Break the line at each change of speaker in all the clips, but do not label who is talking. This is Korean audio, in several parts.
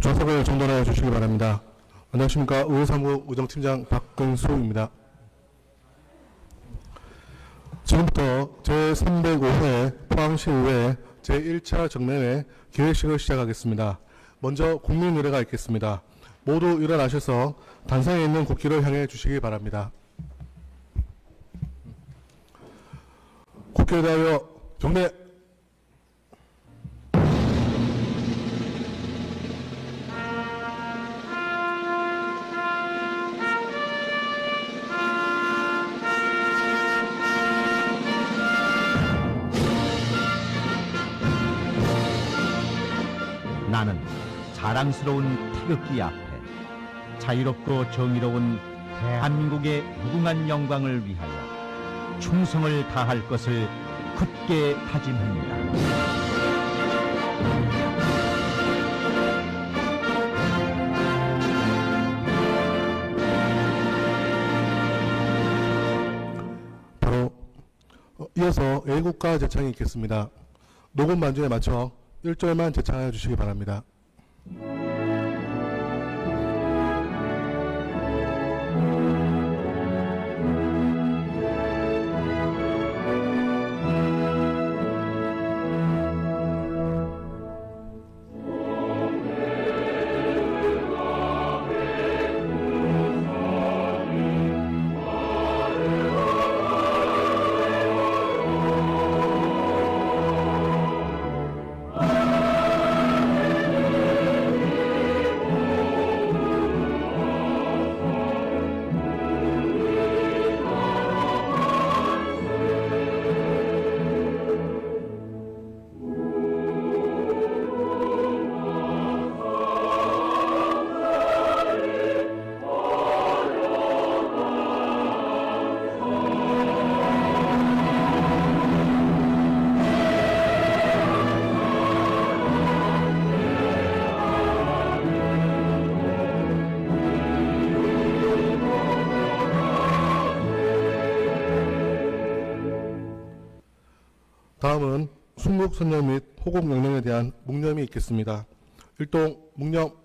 좌석을 정돈하여 주시기 바랍니다. 안녕하십니까. 의회사무 의정팀장 박근수입니다. 지금부터 제305회 포항시의회 제1차 정례회 기획식을 시작하겠습니다. 먼저 국민의례가 있겠습니다. 모두 일어나셔서 단상에 있는 국기를 향해 주시기 바랍니다. 국회에 대하여 경례.
나는 자랑스러운 태극기 앞에 자유롭고 정의로운 대한민국의 무궁한 영광을 위하여 충성을 다할 것을 굳게 다짐합니다.
바로 이어서 애국가 제창이 있겠습니다. 녹음 반주에 맞춰 1절만 제창하여 주시기 바랍니다. 다음은 순국 선열 및 호국 명령에 대한 묵념이 있겠습니다. 일동 묵념.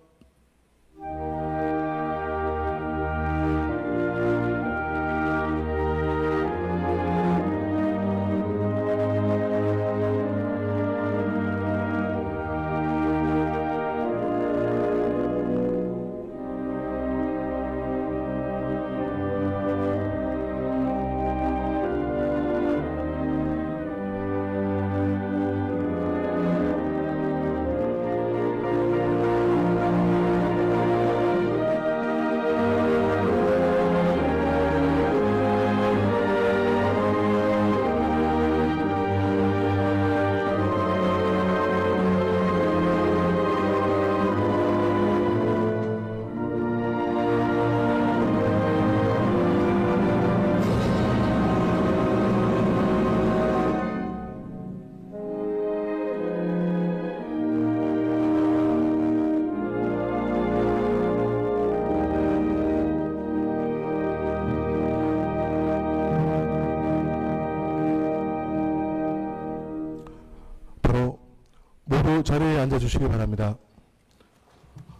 모두 자리에 앉아주시기 바랍니다.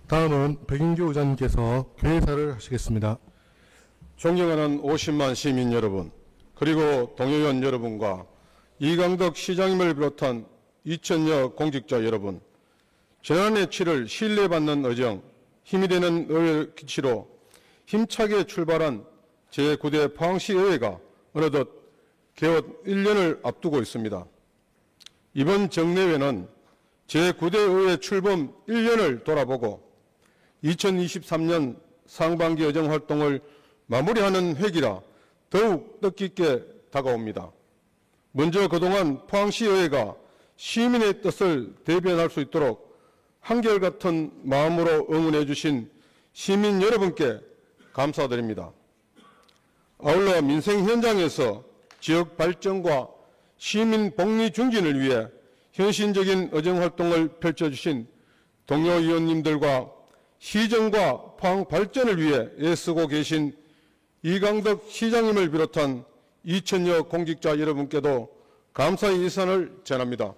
다음은 백인규 의장님께서 개회사를 하시겠습니다.
존경하는 50만 시민 여러분, 그리고 동의원 여러분과 이강덕 시장님을 비롯한 2천여 공직자 여러분, 지난해 7월 신뢰받는 의정, 힘이 되는 의회 기치로 힘차게 출발한 제9대 포항시의회가 어느덧 개원 1년을 앞두고 있습니다. 이번 정례회는 제9대 의회 출범 1년을 돌아보고 2023년 상반기 의정 활동을 마무리하는 회기라 더욱 뜻깊게 다가옵니다. 먼저 그동안 포항시의회가 시민의 뜻을 대변할 수 있도록 한결같은 마음으로 응원해 주신 시민 여러분께 감사드립니다. 아울러 민생 현장에서 지역 발전과 시민 복리 증진을 위해 현실적인 의정활동을 펼쳐주신 동료 의원님들과 시정과 포항 발전을 위해 애쓰고 계신 이강덕 시장님을 비롯한 2천여 공직자 여러분께도 감사의 인사를 전합니다.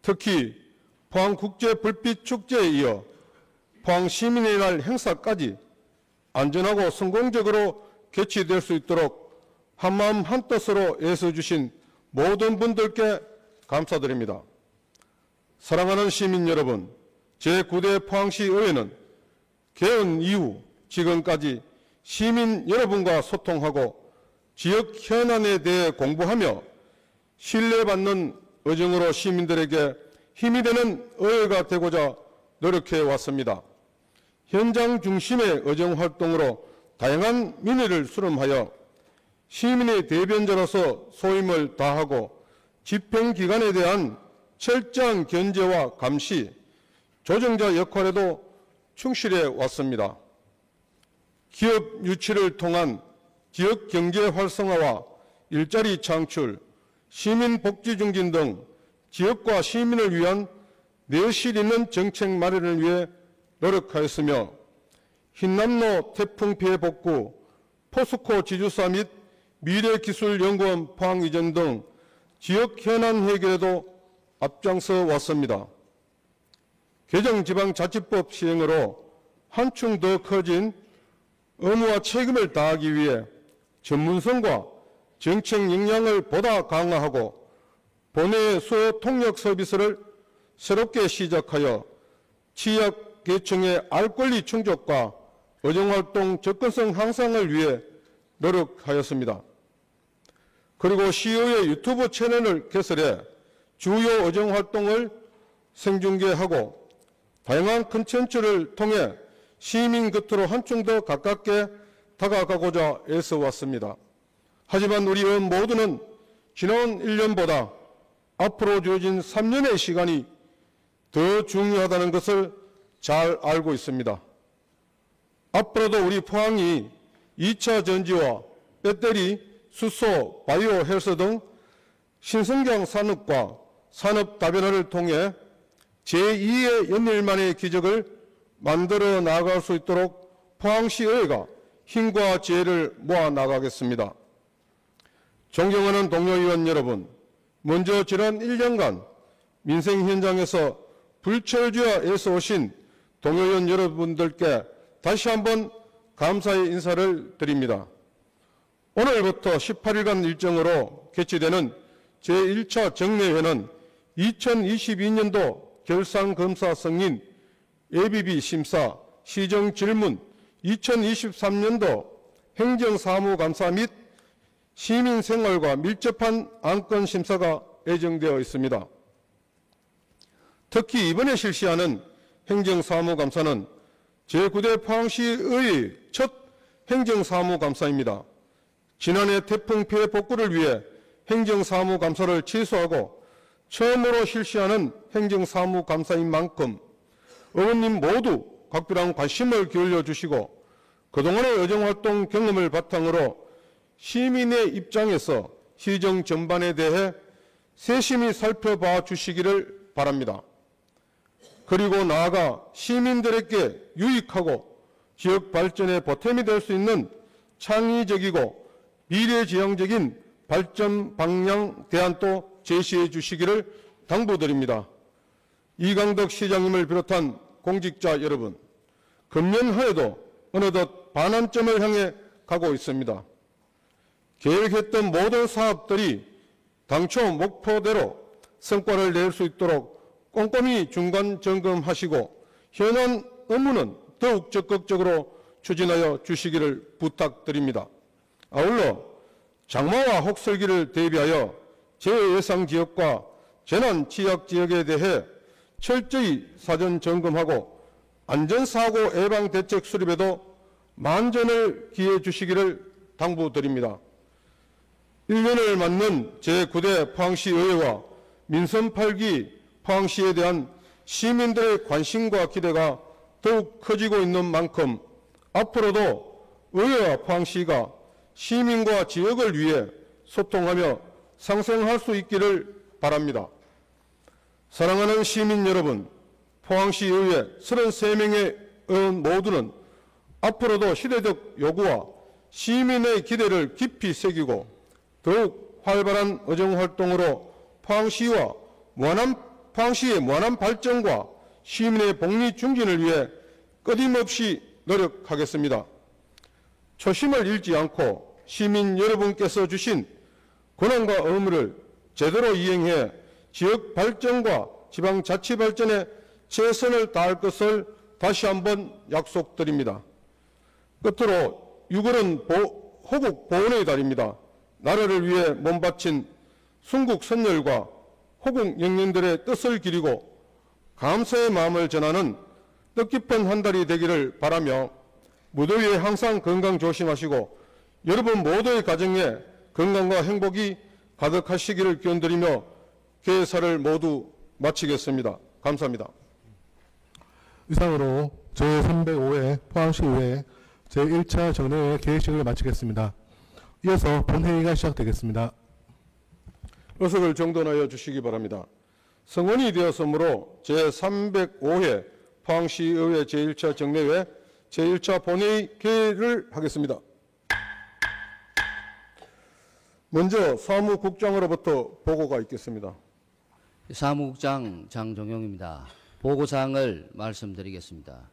특히 포항국제불빛축제에 이어 포항 시민의 날 행사까지 안전하고 성공적으로 개최될 수 있도록 한마음 한뜻으로 애써주신 모든 분들께 감사드립니다. 사랑하는 시민 여러분, 제9대 포항시 의회는 개헌 이후 지금까지 시민 여러분과 소통하고 지역 현안에 대해 공부하며 신뢰받는 의정으로 시민들에게 힘이 되는 의회가 되고자 노력해 왔습니다. 현장 중심의 의정활동으로 다양한 민의를 수렴하여 시민의 대변자로서 소임을 다하고 집행기관에 대한 철저한 견제와 감시, 조정자 역할에도 충실해 왔습니다. 기업 유치를 통한 지역 경제 활성화와 일자리 창출, 시민 복지 증진 등 지역과 시민을 위한 내실 있는 정책 마련을 위해 노력하였으며 흰남노 태풍 피해 복구, 포스코 지주사 및 미래기술연구원 포항 이전 등 지역 현안 해결에도 앞장서 왔습니다. 개정지방자치법 시행으로 한층 더 커진 의무와 책임을 다하기 위해 전문성과 정책 역량을 보다 강화하고 본회의 수요 통역 서비스를 새롭게 시작하여 취약계층의 알 권리 충족과 의정활동 접근성 향상을 위해 노력하였습니다. 그리고 시의회 유튜브 채널을 개설해 주요 의정활동을 생중계하고 다양한 콘텐츠를 통해 시민 곁으로 한층 더 가깝게 다가가고자 애써왔습니다. 하지만 우리 의원 모두는 지난 1년보다 앞으로 주어진 3년의 시간이 더 중요하다는 것을 잘 알고 있습니다. 앞으로도 우리 포항이 2차 전지와 배터리, 수소, 바이오 헬스 등 신성장 산업과 산업 다변화를 통해 제2의 연일만의 기적을 만들어 나아갈 수 있도록 포항시의회가 힘과 지혜를 모아 나가겠습니다. 존경하는 동료의원 여러분, 먼저 지난 1년간 민생 현장에서 불철주야 애써오신 동료의원 여러분들께 다시 한번 감사의 인사를 드립니다. 오늘부터 18일간 일정으로 개최되는 제1차 정례회는 2022년도 결산검사 승인, ABB 심사, 시정질문, 2023년도 행정사무감사 및 시민생활과 밀접한 안건 심사가 예정되어 있습니다. 특히 이번에 실시하는 행정사무감사는 제9대 포항시의회의 첫 행정사무감사입니다. 지난해 태풍 피해 복구를 위해 행정사무감사를 취소하고 처음으로 실시하는 행정사무감사인 만큼 의원님 모두 각별한 관심을 기울여 주시고 그동안의 의정활동 경험을 바탕으로 시민의 입장에서 시정 전반에 대해 세심히 살펴봐 주시기를 바랍니다. 그리고 나아가 시민들에게 유익하고 지역 발전에 보탬이 될 수 있는 창의적이고 미래지향적인 발전 방향 대안도 제시해 주시기를 당부드립니다. 이강덕 시장님을 비롯한 공직자 여러분, 금년 한 해도 어느덧 반환점을 향해 가고 있습니다. 계획했던 모든 사업들이 당초 목표대로 성과를 낼 수 있도록 꼼꼼히 중간 점검하시고 현안 업무는 더욱 적극적으로 추진하여 주시기를 부탁드립니다. 아울러 장마와 혹설기를 대비하여 재예상 지역과 재난 취약 지역에 대해 철저히 사전 점검하고 안전사고 예방 대책 수립에도 만전을 기해 주시기를 당부드립니다. 1년을 맞는 제9대 포항시 의회와 민선 8기 포항시에 대한 시민들의 관심과 기대가 더욱 커지고 있는 만큼 앞으로도 의회와 포항시가 시민과 지역을 위해 소통하며 상생할 수 있기를 바랍니다. 사랑하는 시민 여러분, 포항시의회 33명의 의원 모두는 앞으로도 시대적 요구와 시민의 기대를 깊이 새기고 더욱 활발한 의정활동으로 포항시의 무한한 발전과 시민의 복리 증진을 위해 끊임없이 노력하겠습니다. 초심을 잃지 않고 시민 여러분께서 주신 권한과 의무를 제대로 이행해 지역 발전과 지방자치 발전에 최선을 다할 것을 다시 한번 약속드립니다. 끝으로 6월은 호국 보훈의 달입니다. 나라를 위해 몸바친 순국 선열과 호국 영령들의 뜻을 기리고 감사의 마음을 전하는 뜻깊은 한 달이 되기를 바라며 무더위에 항상 건강 조심하시고 여러분 모두의 가정에 건강과 행복이 가득하시기를 기원드리며 개사를 모두 마치겠습니다. 감사합니다.
이상으로 제305회 포항시의회 제1차 정례회 개회식을 마치겠습니다. 이어서 본회의가 시작되겠습니다.
의석을 정돈하여 주시기 바랍니다. 성원이 되었으므로 제305회 포항시의회 제1차 정례회 제1차 본회의 개회를 하겠습니다. 먼저 사무국장으로부터 보고가 있겠습니다.
사무국장 장종용입니다. 보고사항을 말씀드리겠습니다.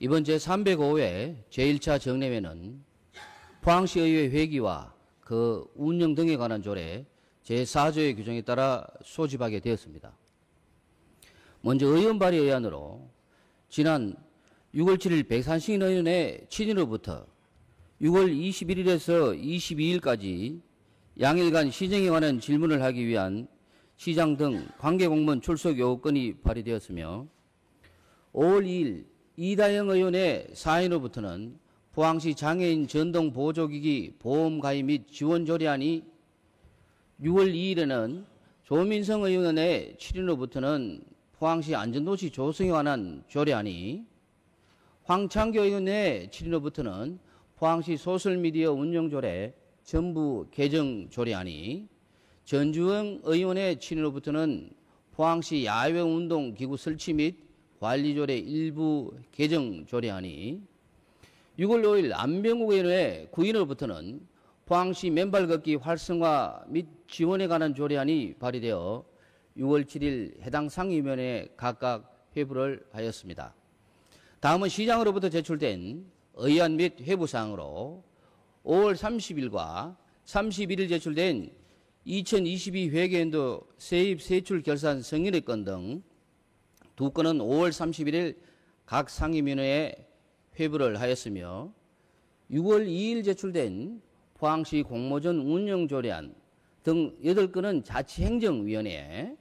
이번 제305회 제1차 정례회는 포항시의회 회기와 그 운영 등에 관한 조례 제4조의 규정에 따라 소집하게 되었습니다. 먼저 의원 발의 의안으로 지난 6월 7일 백산신 의원의 친인으로부터 6월 21일에서 22일까지 양일간 시정에 관한 질문을 하기 위한 시장 등 관계공무원 출석 요건이 발의되었으며 5월 2일 이다영 의원의 사인으로부터는 포항시 장애인 전동 보조기기 보험 가입 및 지원 조례안이 6월 2일에는 조민성 의원의 7인으로부터는 포항시 안전도시 조성에 관한 조례안이 황창교 의원의 7인으로부터는 포항시 소셜미디어 운영조례 전부 개정 조례안이 전주영 의원의 7인으로부터는 포항시 야외운동기구 설치 및 관리조례 일부 개정 조례안이 6월 5일 안병국 의원의 9인으로부터는 포항시 맨발 걷기 활성화 및 지원에 관한 조례안이 발의되어 6월 7일 해당 상임위원회에 각각 회부를 하였습니다. 다음은 시장으로부터 제출된 의안 및 회부사항으로 5월 30일과 31일 제출된 2022 회계연도 세입 세출 결산 승인의 건 등 두 건은 5월 31일 각 상임위원회에 회부를 하였으며 6월 2일 제출된 포항시 공모전 운영조례안 등 8건은 자치행정위원회에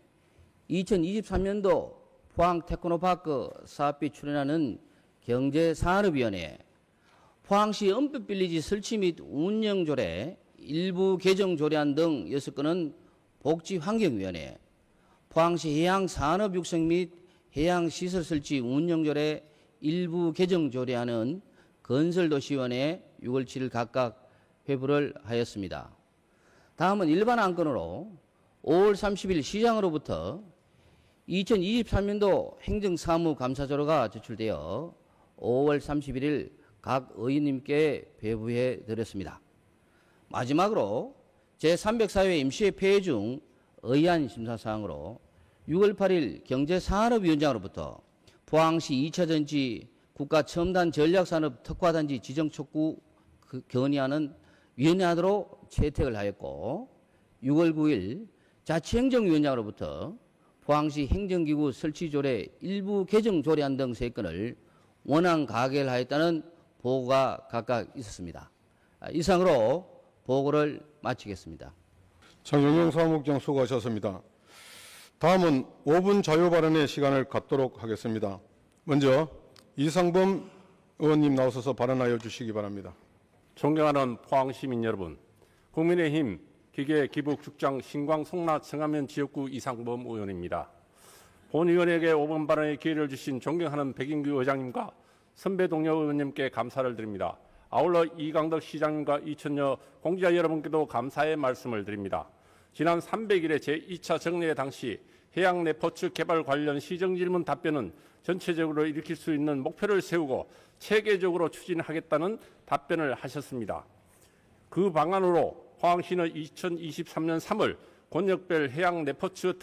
2023년도 포항 테크노파크 사업비 출연하는 경제산업위원회에 포항시 은빛빌리지 설치 및 운영조례 일부 개정 조례안 등 6건은 복지환경위원회, 포항시 해양산업육성 및 해양시설 설치 운영조례 일부 개정 조례안은 건설도시위원회에 6월 7일 각각 회부를 하였습니다. 다음은 일반 안건으로 5월 30일 시장으로부터 2023년도 행정사무감사조례가 제출되어 5월 31일 각 의원님께 배부해 드렸습니다. 마지막으로 제304회 임시회 폐회 중 의안 심사사항으로 6월 8일 경제산업위원장으로부터 포항시 2차전지 국가첨단 전략산업 특화단지 지정 촉구 건의안은 위원회안으로 채택을 하였고 6월 9일 자치행정위원장으로부터 포항시 행정기구 설치조례 일부 개정 조례안 등 3건을 원안 가결 하였다는 보고가 각각 있었습니다. 이상으로 보고를 마치겠습니다.
장영영 사무국장 수고하셨습니다. 다음은 5분 자유 발언의 시간을 갖도록 하겠습니다. 먼저 이상범 의원님 나오셔서 발언하여 주시기 바랍니다.
존경하는 포항시민 여러분, 국민의힘 기계기북축장 신광 송라 청하면 지역구 이상범 의원입니다. 본위원에게 5분 발언의 기회를 주신 존경하는 백인규 의장님과 선배 동료 의원님께 감사를 드립니다. 아울러 이강덕 시장님과 이천여 공직자 여러분께도 감사의 말씀을 드립니다. 지난 300일의 제2차 정례회 당시 해양 레포츠 개발 관련 시정질문 답변은 전체적으로 일으킬 수 있는 목표를 세우고 체계적으로 추진하겠다는 답변을 하셨습니다. 그 방안으로 포항시는 2023년 3월 권역별 해양 레포츠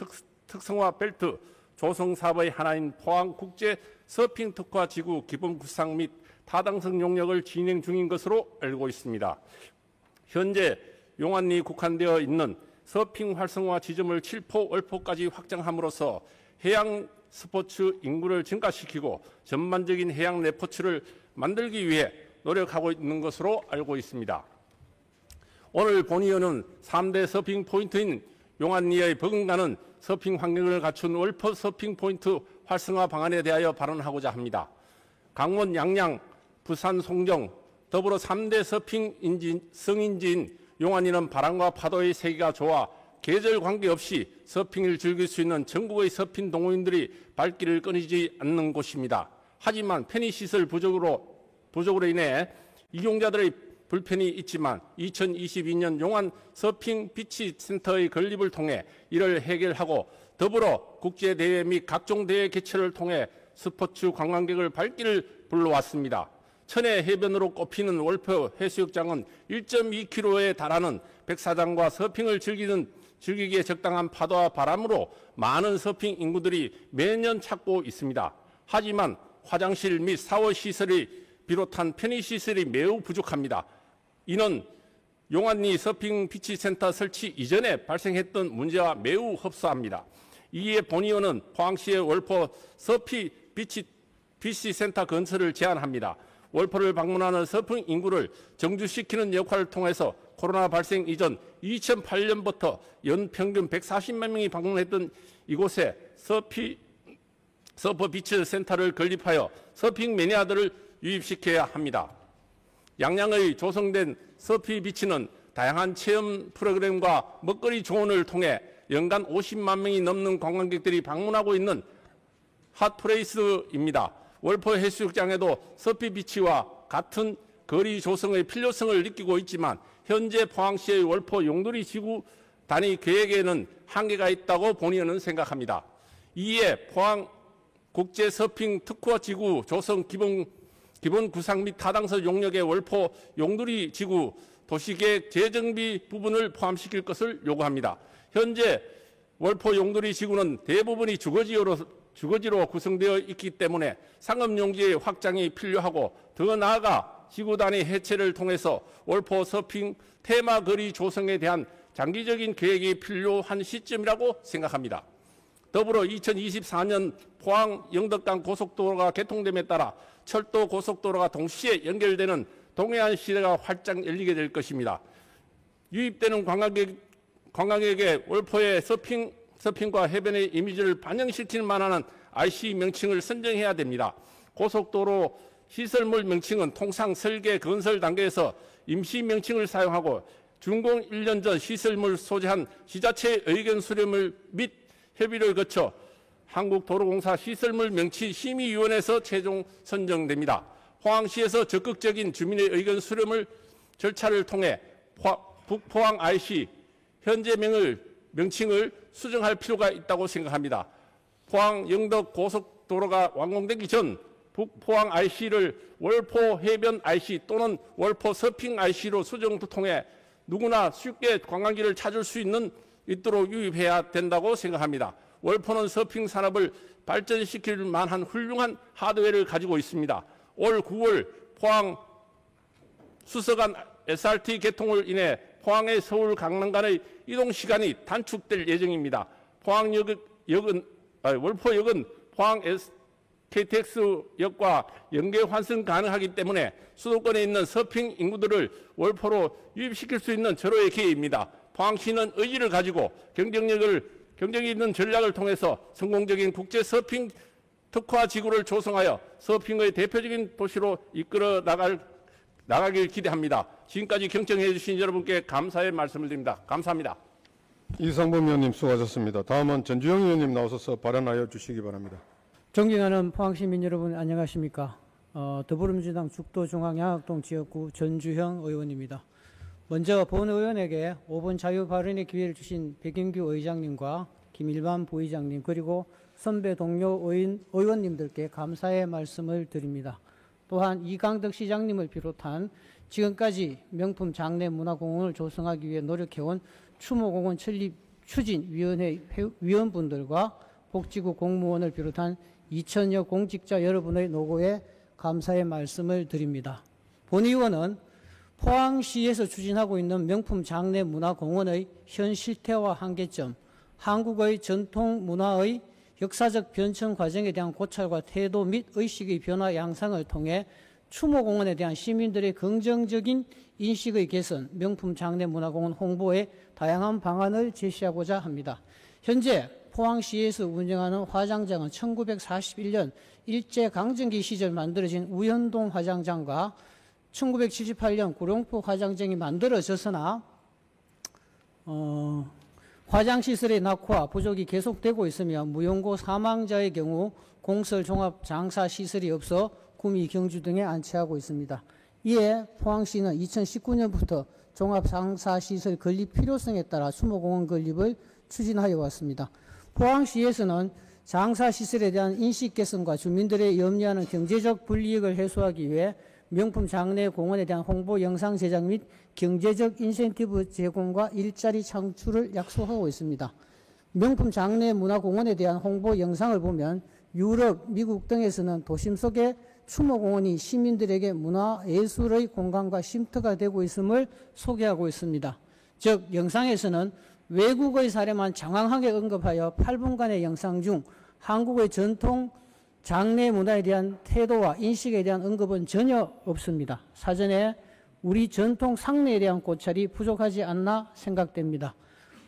특성화 벨트 조성사업의 하나인 포항국제 서핑 특화 지구 기본 구상 및 타당성 용역을 진행 중인 것으로 알고 있습니다. 현재 용안리 국한되어 있는 서핑 활성화 지점을 칠포, 월포까지 확장함으로써 해양 스포츠 인구를 증가시키고 전반적인 해양 레포츠를 만들기 위해 노력하고 있는 것으로 알고 있습니다. 오늘 본의원은 3대 서핑 포인트인 용안리의 버금가는 서핑 환경을 갖춘 월포 서핑 포인트 활성화 방안에 대하여 발언하고자 합니다. 강원 양양, 부산 송정, 더불어 3대 서핑 성인지인 용안리는 바람과 파도의 세기가 좋아 계절 관계없이 서핑을 즐길 수 있는 전국의 서핑 동호인들이 발길을 끊이지 않는 곳입니다. 하지만 편의시설 부족으로 인해 이용자들의 불편이 있지만 2022년 용안 서핑 비치 센터의 건립을 통해 이를 해결하고 더불어 국제대회 및 각종 대회 개최를 통해 스포츠 관광객을 발길을 불러왔습니다. 천혜 해변으로 꼽히는 월포 해수욕장은 1.2km에 달하는 백사장과 서핑을 즐기기에 적당한 파도와 바람으로 많은 서핑 인구들이 매년 찾고 있습니다. 하지만 화장실 및 샤워 시설이 비롯한 편의시설이 매우 부족합니다. 이는 용안리 서핑 비치센터 설치 이전에 발생했던 문제와 매우 흡사합니다. 이에 본의원은 포항시의 월포 서핑 비치센터 건설을 제안합니다. 월포를 방문하는 서핑 인구를 정주시키는 역할을 통해서 코로나 발생 이전 2008년부터 연평균 140만 명이 방문했던 이곳에 서퍼 비치 센터를 건립하여 서핑 매니아들을 유입시켜야 합니다. 양양의 조성된 서피 비치는 다양한 체험 프로그램과 먹거리 조언을 통해 연간 50만 명이 넘는 관광객들이 방문하고 있는 핫플레이스입니다. 월포 해수욕장에도 서피 비치와 같은 거리 조성의 필요성을 느끼고 있지만 현재 포항시의 월포 용두리 지구 단위 계획에는 한계가 있다고 본의원은 생각합니다. 이에 포항 국제 서핑 특화 지구 조성 기본 구상 및 타당성 용역의 월포 용두리 지구 도시계획 재정비 부분을 포함시킬 것을 요구합니다. 현재 월포 용두리 지구는 대부분이 주거지로 구성되어 있기 때문에 상업용지의 확장이 필요하고 더 나아가 지구 단위 해체를 통해서 월포 서핑 테마 거리 조성에 대한 장기적인 계획이 필요한 시점이라고 생각합니다. 더불어 2024년 포항 영덕간 고속도로가 개통됨에 따라 철도 고속도로가 동시에 연결되는 동해안 시대가 활짝 열리게 될 것입니다. 유입되는 관광객의 월포의 서핑과 해변의 이미지를 반영시키는 만한 IC 명칭을 선정해야 됩니다. 고속도로 시설물 명칭은 통상 설계 건설 단계에서 임시 명칭을 사용하고 준공 1년 전 시설물 소재한 지자체의 의견 수렴을 및 협의를 거쳐 한국도로공사 시설물 명치 심의위원회에서 최종 선정됩니다. 포항시에서 적극적인 주민의 의견 수렴을 절차를 통해 북포항 IC 현재 명칭을 수정할 필요가 있다고 생각합니다. 포항 영덕 고속도로가 완공되기 전 북포항 IC를 월포 해변 IC 또는 월포 서핑 IC로 수정을 통해 누구나 쉽게 관광지를 찾을 수 있도록 유입해야 된다고 생각합니다. 월포는 서핑 산업을 발전시킬 만한 훌륭한 하드웨어를 가지고 있습니다. 올 9월 포항 수서간 SRT 개통을 인해 포항의 서울 강남 간의 이동 시간이 단축될 예정입니다. 월포역은 포항 KTX역과 연계 환승 가능하기 때문에 수도권에 있는 서핑 인구들을 월포로 유입시킬 수 있는 절호의 기회입니다. 포항시는 의지를 가지고 경쟁이 있는 전략을 통해서 성공적인 국제 서핑 특화 지구를 조성하여 서핑의 대표적인 도시로 이끌어 나가길 기대합니다. 지금까지 경청해 주신 여러분께 감사의 말씀을 드립니다. 감사합니다.
이상범 의원님 수고하셨습니다. 다음은 전주영 의원님 나오셔서 발언하여 주시기 바랍니다.
존경하는 포항시민 여러분 안녕하십니까. 더불어민주당 죽도중앙양학동 지역구 전주형 의원입니다. 먼저 본 의원에게 5분 자유 발언의 기회를 주신 백인규 의장님과 김일반 부의장님 그리고 선배 동료 의원님들께 감사의 말씀을 드립니다. 또한 이강덕 시장님을 비롯한 지금까지 명품 장내 문화공원을 조성하기 위해 노력해온 추모공원 설립 추진위원회 위원분들과 복지부 공무원을 비롯한 2,000여 공직자 여러분의 노고에 감사의 말씀을 드립니다. 본 의원은 포항시에서 추진하고 있는 명품 장례 문화공원의 현 실태와 한계점, 한국의 전통 문화의 역사적 변천 과정에 대한 고찰과 태도 및 의식의 변화 양상을 통해 추모공원에 대한 시민들의 긍정적인 인식의 개선, 명품 장례 문화공원 홍보에 다양한 방안을 제시하고자 합니다. 현재 포항시에서 운영하는 화장장은 1941년 일제강점기 시절 만들어진 우현동 화장장과 1978년 구룡포 화장장이 만들어졌으나 화장시설의 낙후와 부족이 계속되고 있으며 무용고 사망자의 경우 공설 종합 장사 시설이 없어 구미, 경주 등에 안치하고 있습니다. 이에 포항시는 2019년부터 종합 장사 시설 건립 필요성에 따라 추모공원 건립을 추진하여 왔습니다. 포항시에서는 장사 시설에 대한 인식 개선과 주민들의 염려하는 경제적 불이익을 해소하기 위해 명품 장례 공원에 대한 홍보 영상 제작 및 경제적 인센티브 제공과 일자리 창출을 약속하고 있습니다. 명품 장례 문화공원에 대한 홍보 영상을 보면 유럽, 미국 등에서는 도심 속에 추모공원이 시민들에게 문화예술의 공간과 쉼터가 되고 있음을 소개하고 있습니다. 즉 영상에서는 외국의 사례만 장황하게 언급하여 8분간의 영상 중 한국의 전통 장례 문화에 대한 태도와 인식에 대한 언급은 전혀 없습니다. 사전에 우리 전통 상례에 대한 고찰이 부족하지 않나 생각됩니다.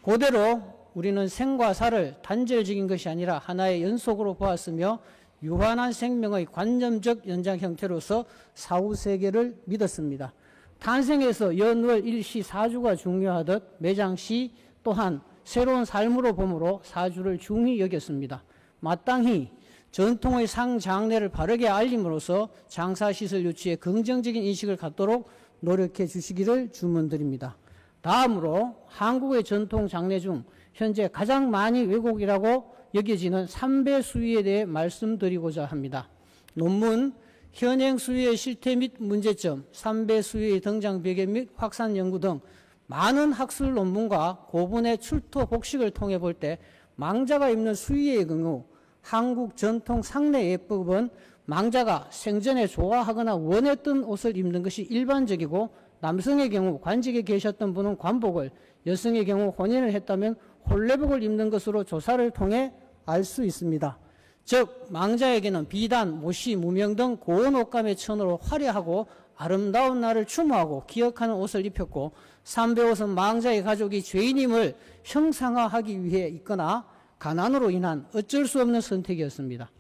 그대로 우리는 생과 사를 단절적인 것이 아니라 하나의 연속으로 보았으며 유한한 생명의 관념적 연장 형태로서 사후세계를 믿었습니다. 탄생에서 연월 일시 사주가 중요하듯 매장시 또한 새로운 삶으로 보므로 사주를 중히 여겼습니다. 마땅히 전통의 상장례를 바르게 알림으로써 장사시설 유치에 긍정적인 인식을 갖도록 노력해 주시기를 주문드립니다. 다음으로 한국의 전통 장례 중 현재 가장 많이 왜곡이라고 여겨지는 삼배 수위에 대해 말씀드리고자 합니다. 논문 현행 수위의 실태 및 문제점, 삼배 수위의 등장 배경 및 확산 연구 등 많은 학술 논문과 고분의 출토 복식을 통해 볼 때 망자가 입는 수위의 경우 한국 전통 상례 예법은 망자가 생전에 좋아하거나 원했던 옷을 입는 것이 일반적이고 남성의 경우 관직에 계셨던 분은 관복을, 여성의 경우 혼인을 했다면 혼례복을 입는 것으로 조사를 통해 알 수 있습니다. 즉 망자에게는 비단, 모시, 무명 등 고운 옷감의 천으로 화려하고 아름다운 날을 추모하고 기억하는 옷을 입혔고 삼배옷은 망자의 가족이 죄인임을 형상화하기 위해 입거나 가난으로 인한 어쩔 수 없는 선택이었습니다.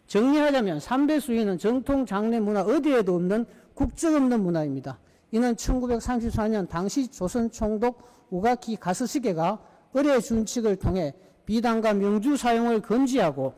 정리하자면 삼배수위는 전통 장례 문화 어디에도 없는 국적 없는 문화입니다. 이는 1934년 당시 조선 총독 우가키 가스시계가 의례 준칙을 통해 비단과 명주 사용을 금지하고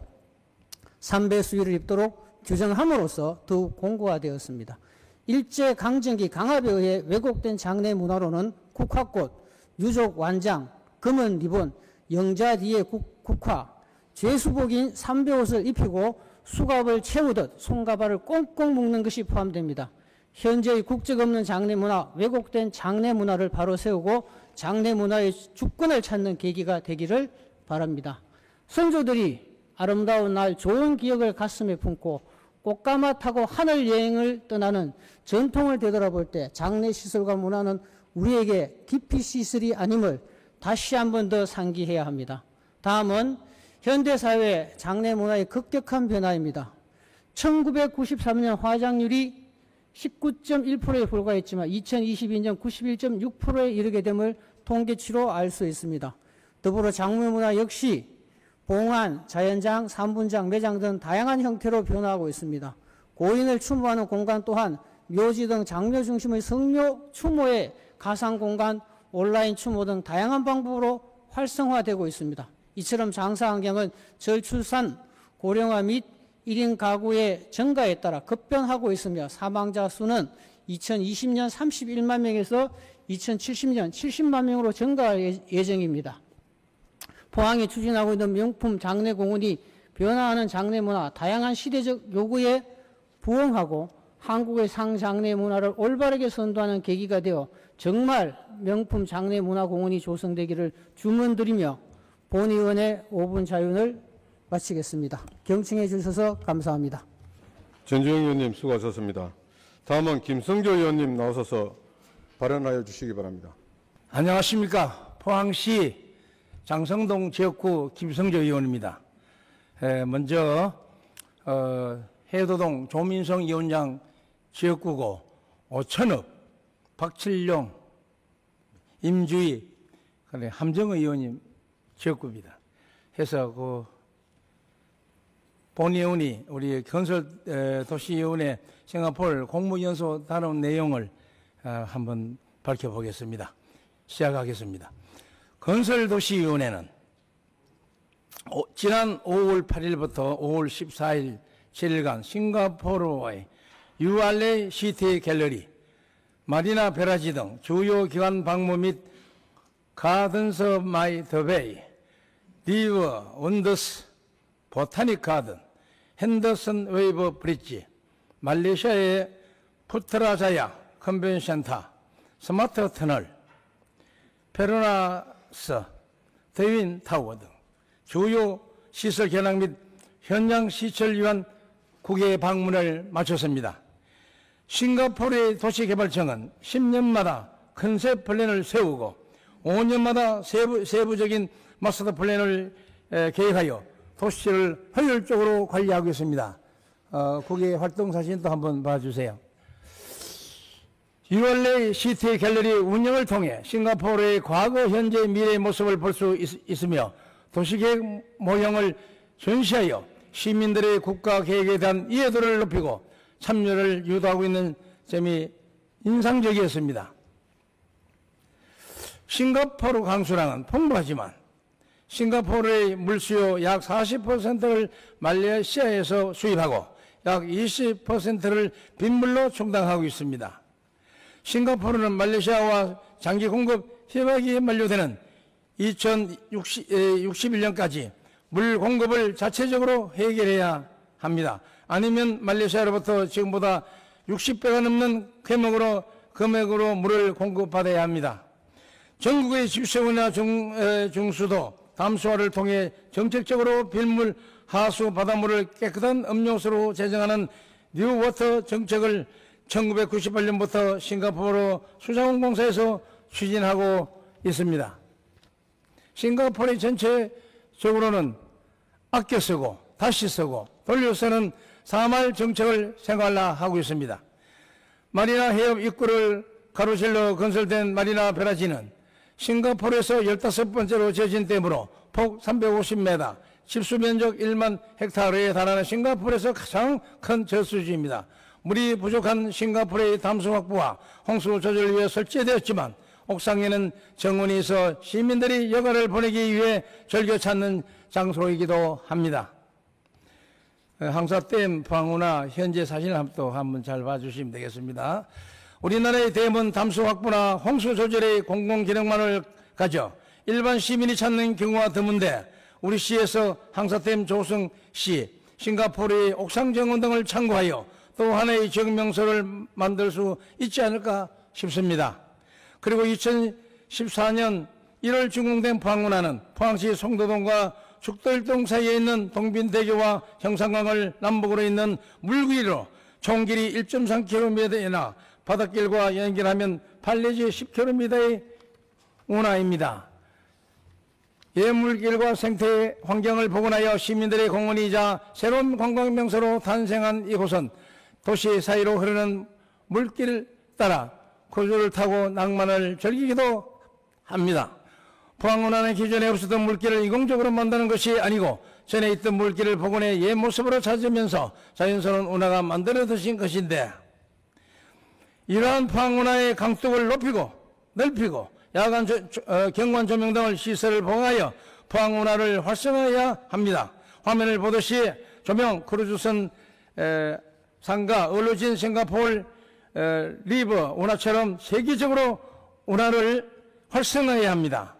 삼배수위를 입도록 규정함으로써 더욱 공고화되었습니다. 일제강점기 강압에 의해 왜곡된 장례 문화로는 국화꽃, 유족 완장, 검은 리본, 영자 뒤에 국화, 죄수복인 삼배옷을 입히고 수갑을 채우듯 손가발을 꽁꽁 묶는 것이 포함됩니다. 현재의 국적 없는 장례 문화, 왜곡된 장례 문화를 바로 세우고 장례 문화의 주권을 찾는 계기가 되기를 바랍니다. 선조들이 아름다운 날 좋은 기억을 가슴에 품고 꽃가마 타고 하늘 여행을 떠나는 전통을 되돌아볼 때 장례시설과 문화는 우리에게 기피 시설이 아님을 다시 한 번 더 상기해야 합니다. 다음은 현대사회 장례 문화의 급격한 변화입니다. 1993년 화장률이 19.1%에 불과했지만 2022년 91.6%에 이르게 됨을 통계치로 알 수 있습니다. 더불어 장례문화 역시 봉안, 자연장, 산분장, 매장 등 다양한 형태로 변화하고 있습니다. 고인을 추모하는 공간 또한 묘지 등 장묘 중심의 성묘 추모의 가상공간, 온라인 추모 등 다양한 방법으로 활성화되고 있습니다. 이처럼 장사 환경은 저출산, 고령화 및 1인 가구의 증가에 따라 급변하고 있으며 사망자 수는 2020년 31만 명에서 2070년 70만 명으로 증가할 예정입니다. 포항이 추진하고 있는 명품 장례공원이 변화하는 장례문화, 다양한 시대적 요구에 부응하고 한국의 상장례 문화를 올바르게 선도하는 계기가 되어 정말 명품 장례문화공원이 조성되기를 주문드리며 본 의원의 5분 자윤을 마치겠습니다. 경청해 주셔서 감사합니다.
전주영 의원님 수고하셨습니다. 다음은 김성조 의원님 나오셔서 발언하여 주시기 바랍니다.
안녕하십니까. 포항시 장성동 지역구 김성조 의원입니다. 먼저 해도동 조민성 위원장 지역구고 오천읍, 박칠용, 임주희, 함정의 의원님 지역구입니다. 해서 그 본의원이 우리 건설도시위원회 싱가포르 공무연수 다룬 내용을 한번 밝혀보겠습니다. 시작하겠습니다. 건설도시위원회는 지난 5월 8일부터 5월 14일 7일간 싱가포르와의 유알레 시티 갤러리, 마리나 베라지 등 주요 기관 방문 및 가든스 오브 마이 더 베이, 리버 원더스 보타닉 가든, 핸더슨 웨이브 브릿지, 말레이시아의 푸트라자야 컨벤션 센터, 스마트 터널, 페르나스 대윈 타워 등 주요 시설 견학 및 현장 시설 위한 국외 방문을 마쳤습니다. 싱가포르의 도시개발청은 10년마다 컨셉 플랜을 세우고 5년마다 세부적인 마스터 플랜을 계획하여 도시를 효율적으로 관리하고 있습니다. 국외 활동 사진도 한번 봐주세요. 6월 내 시티 갤러리 운영을 통해 싱가포르의 과거, 현재, 미래의 모습을 볼 수 있으며 도시계획 모형을 전시하여 시민들의 국가 계획에 대한 이해도를 높이고 참여를 유도하고 있는 점이 인상적이었습니다. 싱가포르 강수량은 풍부하지만 싱가포르의 물수요 약 40%를 말레이시아에서 수입하고 약 20%를 빗물로 충당하고 있습니다. 싱가포르는 말레이시아와 장기 공급 협약이 만료되는 2061년까지 물 공급을 자체적으로 해결해야 합니다. 아니면 말레이시아로부터 지금보다 60배가 넘는 금액으로 물을 공급받아야 합니다. 전국의 집수원이나 중수도 담수화를 통해 정책적으로 빗물, 하수, 바닷물을 깨끗한 음료수로 제정하는 뉴워터 정책을 1998년부터 싱가포르 수자원공사에서 추진하고 있습니다. 싱가포르 전체적으로는 아껴 쓰고 다시 쓰고 돌려 쓰는 사말 정책을 생활화하고 있습니다. 마리나 해협 입구를 가로질러 건설된 마리나 베라지는 싱가포르에서 15번째로 지어진 댐으로 폭 350m, 집수 면적 1만 헥타르에 달하는 싱가포르에서 가장 큰 저수지입니다. 물이 부족한 싱가포르의 담수 확보와 홍수 조절을 위해 설치되었지만 옥상에는 정원이 있어 시민들이 여가를 보내기 위해 즐겨 찾는 장소이기도 합니다. 항사댐 방호나 현재 사진을 한번 잘 봐주시면 되겠습니다. 우리나라의 댐은 담수 확보나 홍수 조절의 공공기능만을 가져 일반 시민이 찾는 경우가 드문데 우리 시에서 항사댐 조성 시 싱가포르의 옥상 정원 등을 참고하여 또 하나의 지역 명소를 만들 수 있지 않을까 싶습니다. 그리고 2014년 1월 준공된 포항운하는 포항시 송도동과 죽도일동 사이에 있는 동빈대교와 형산강을 남북으로 있는 물길로 총 길이 1.3km이나 바닷길과 연결하면 판례지 10km의 운하입니다. 예물길과 생태 환경을 복원하여 시민들의 공원이자 새로운 관광명소로 탄생한 이곳은 도시 사이로 흐르는 물길을 따라 고조를 타고 낭만을 즐기기도 합니다. 포항운하는 기존에 없었던 물길을 인공적으로 만드는 것이 아니고 전에 있던 물길을 복원해 옛 모습으로 찾으면서 자연스러운 운하가 만들어진 것인데 이러한 포항운하의 강둑을 높이고 넓히고 야간 경관 조명 등을 시설을 보강하여 포항운하를 활성화해야 합니다. 화면을 보듯이 조명, 크루즈선, 상가, 얼루진, 싱가포르, 리버, 운하처럼 세계적으로 운하를 활성화해야 합니다.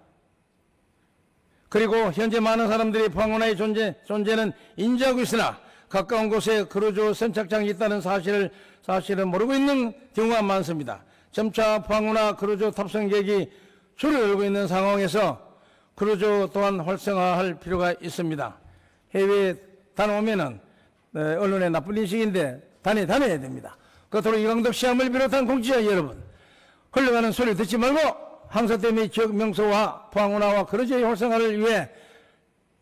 그리고 현재 많은 사람들이 포항운하의 존재는 인지하고 있으나 가까운 곳에 크루즈 선착장이 있다는 사실을 모르고 있는 경우가 많습니다. 점차 포항운하 크루즈 탑승객이 줄을 열고 있는 상황에서 크루즈 또한 활성화할 필요가 있습니다. 해외에 다녀오면은 언론에 나쁜 인식인데 다녀야 됩니다. 그토록 이광덕 시함을 비롯한 공직자 여러분, 흘러가는 소리를 듣지 말고 항소댐 및 지역 명소와 포항 운하와 거리지의 활성화를 위해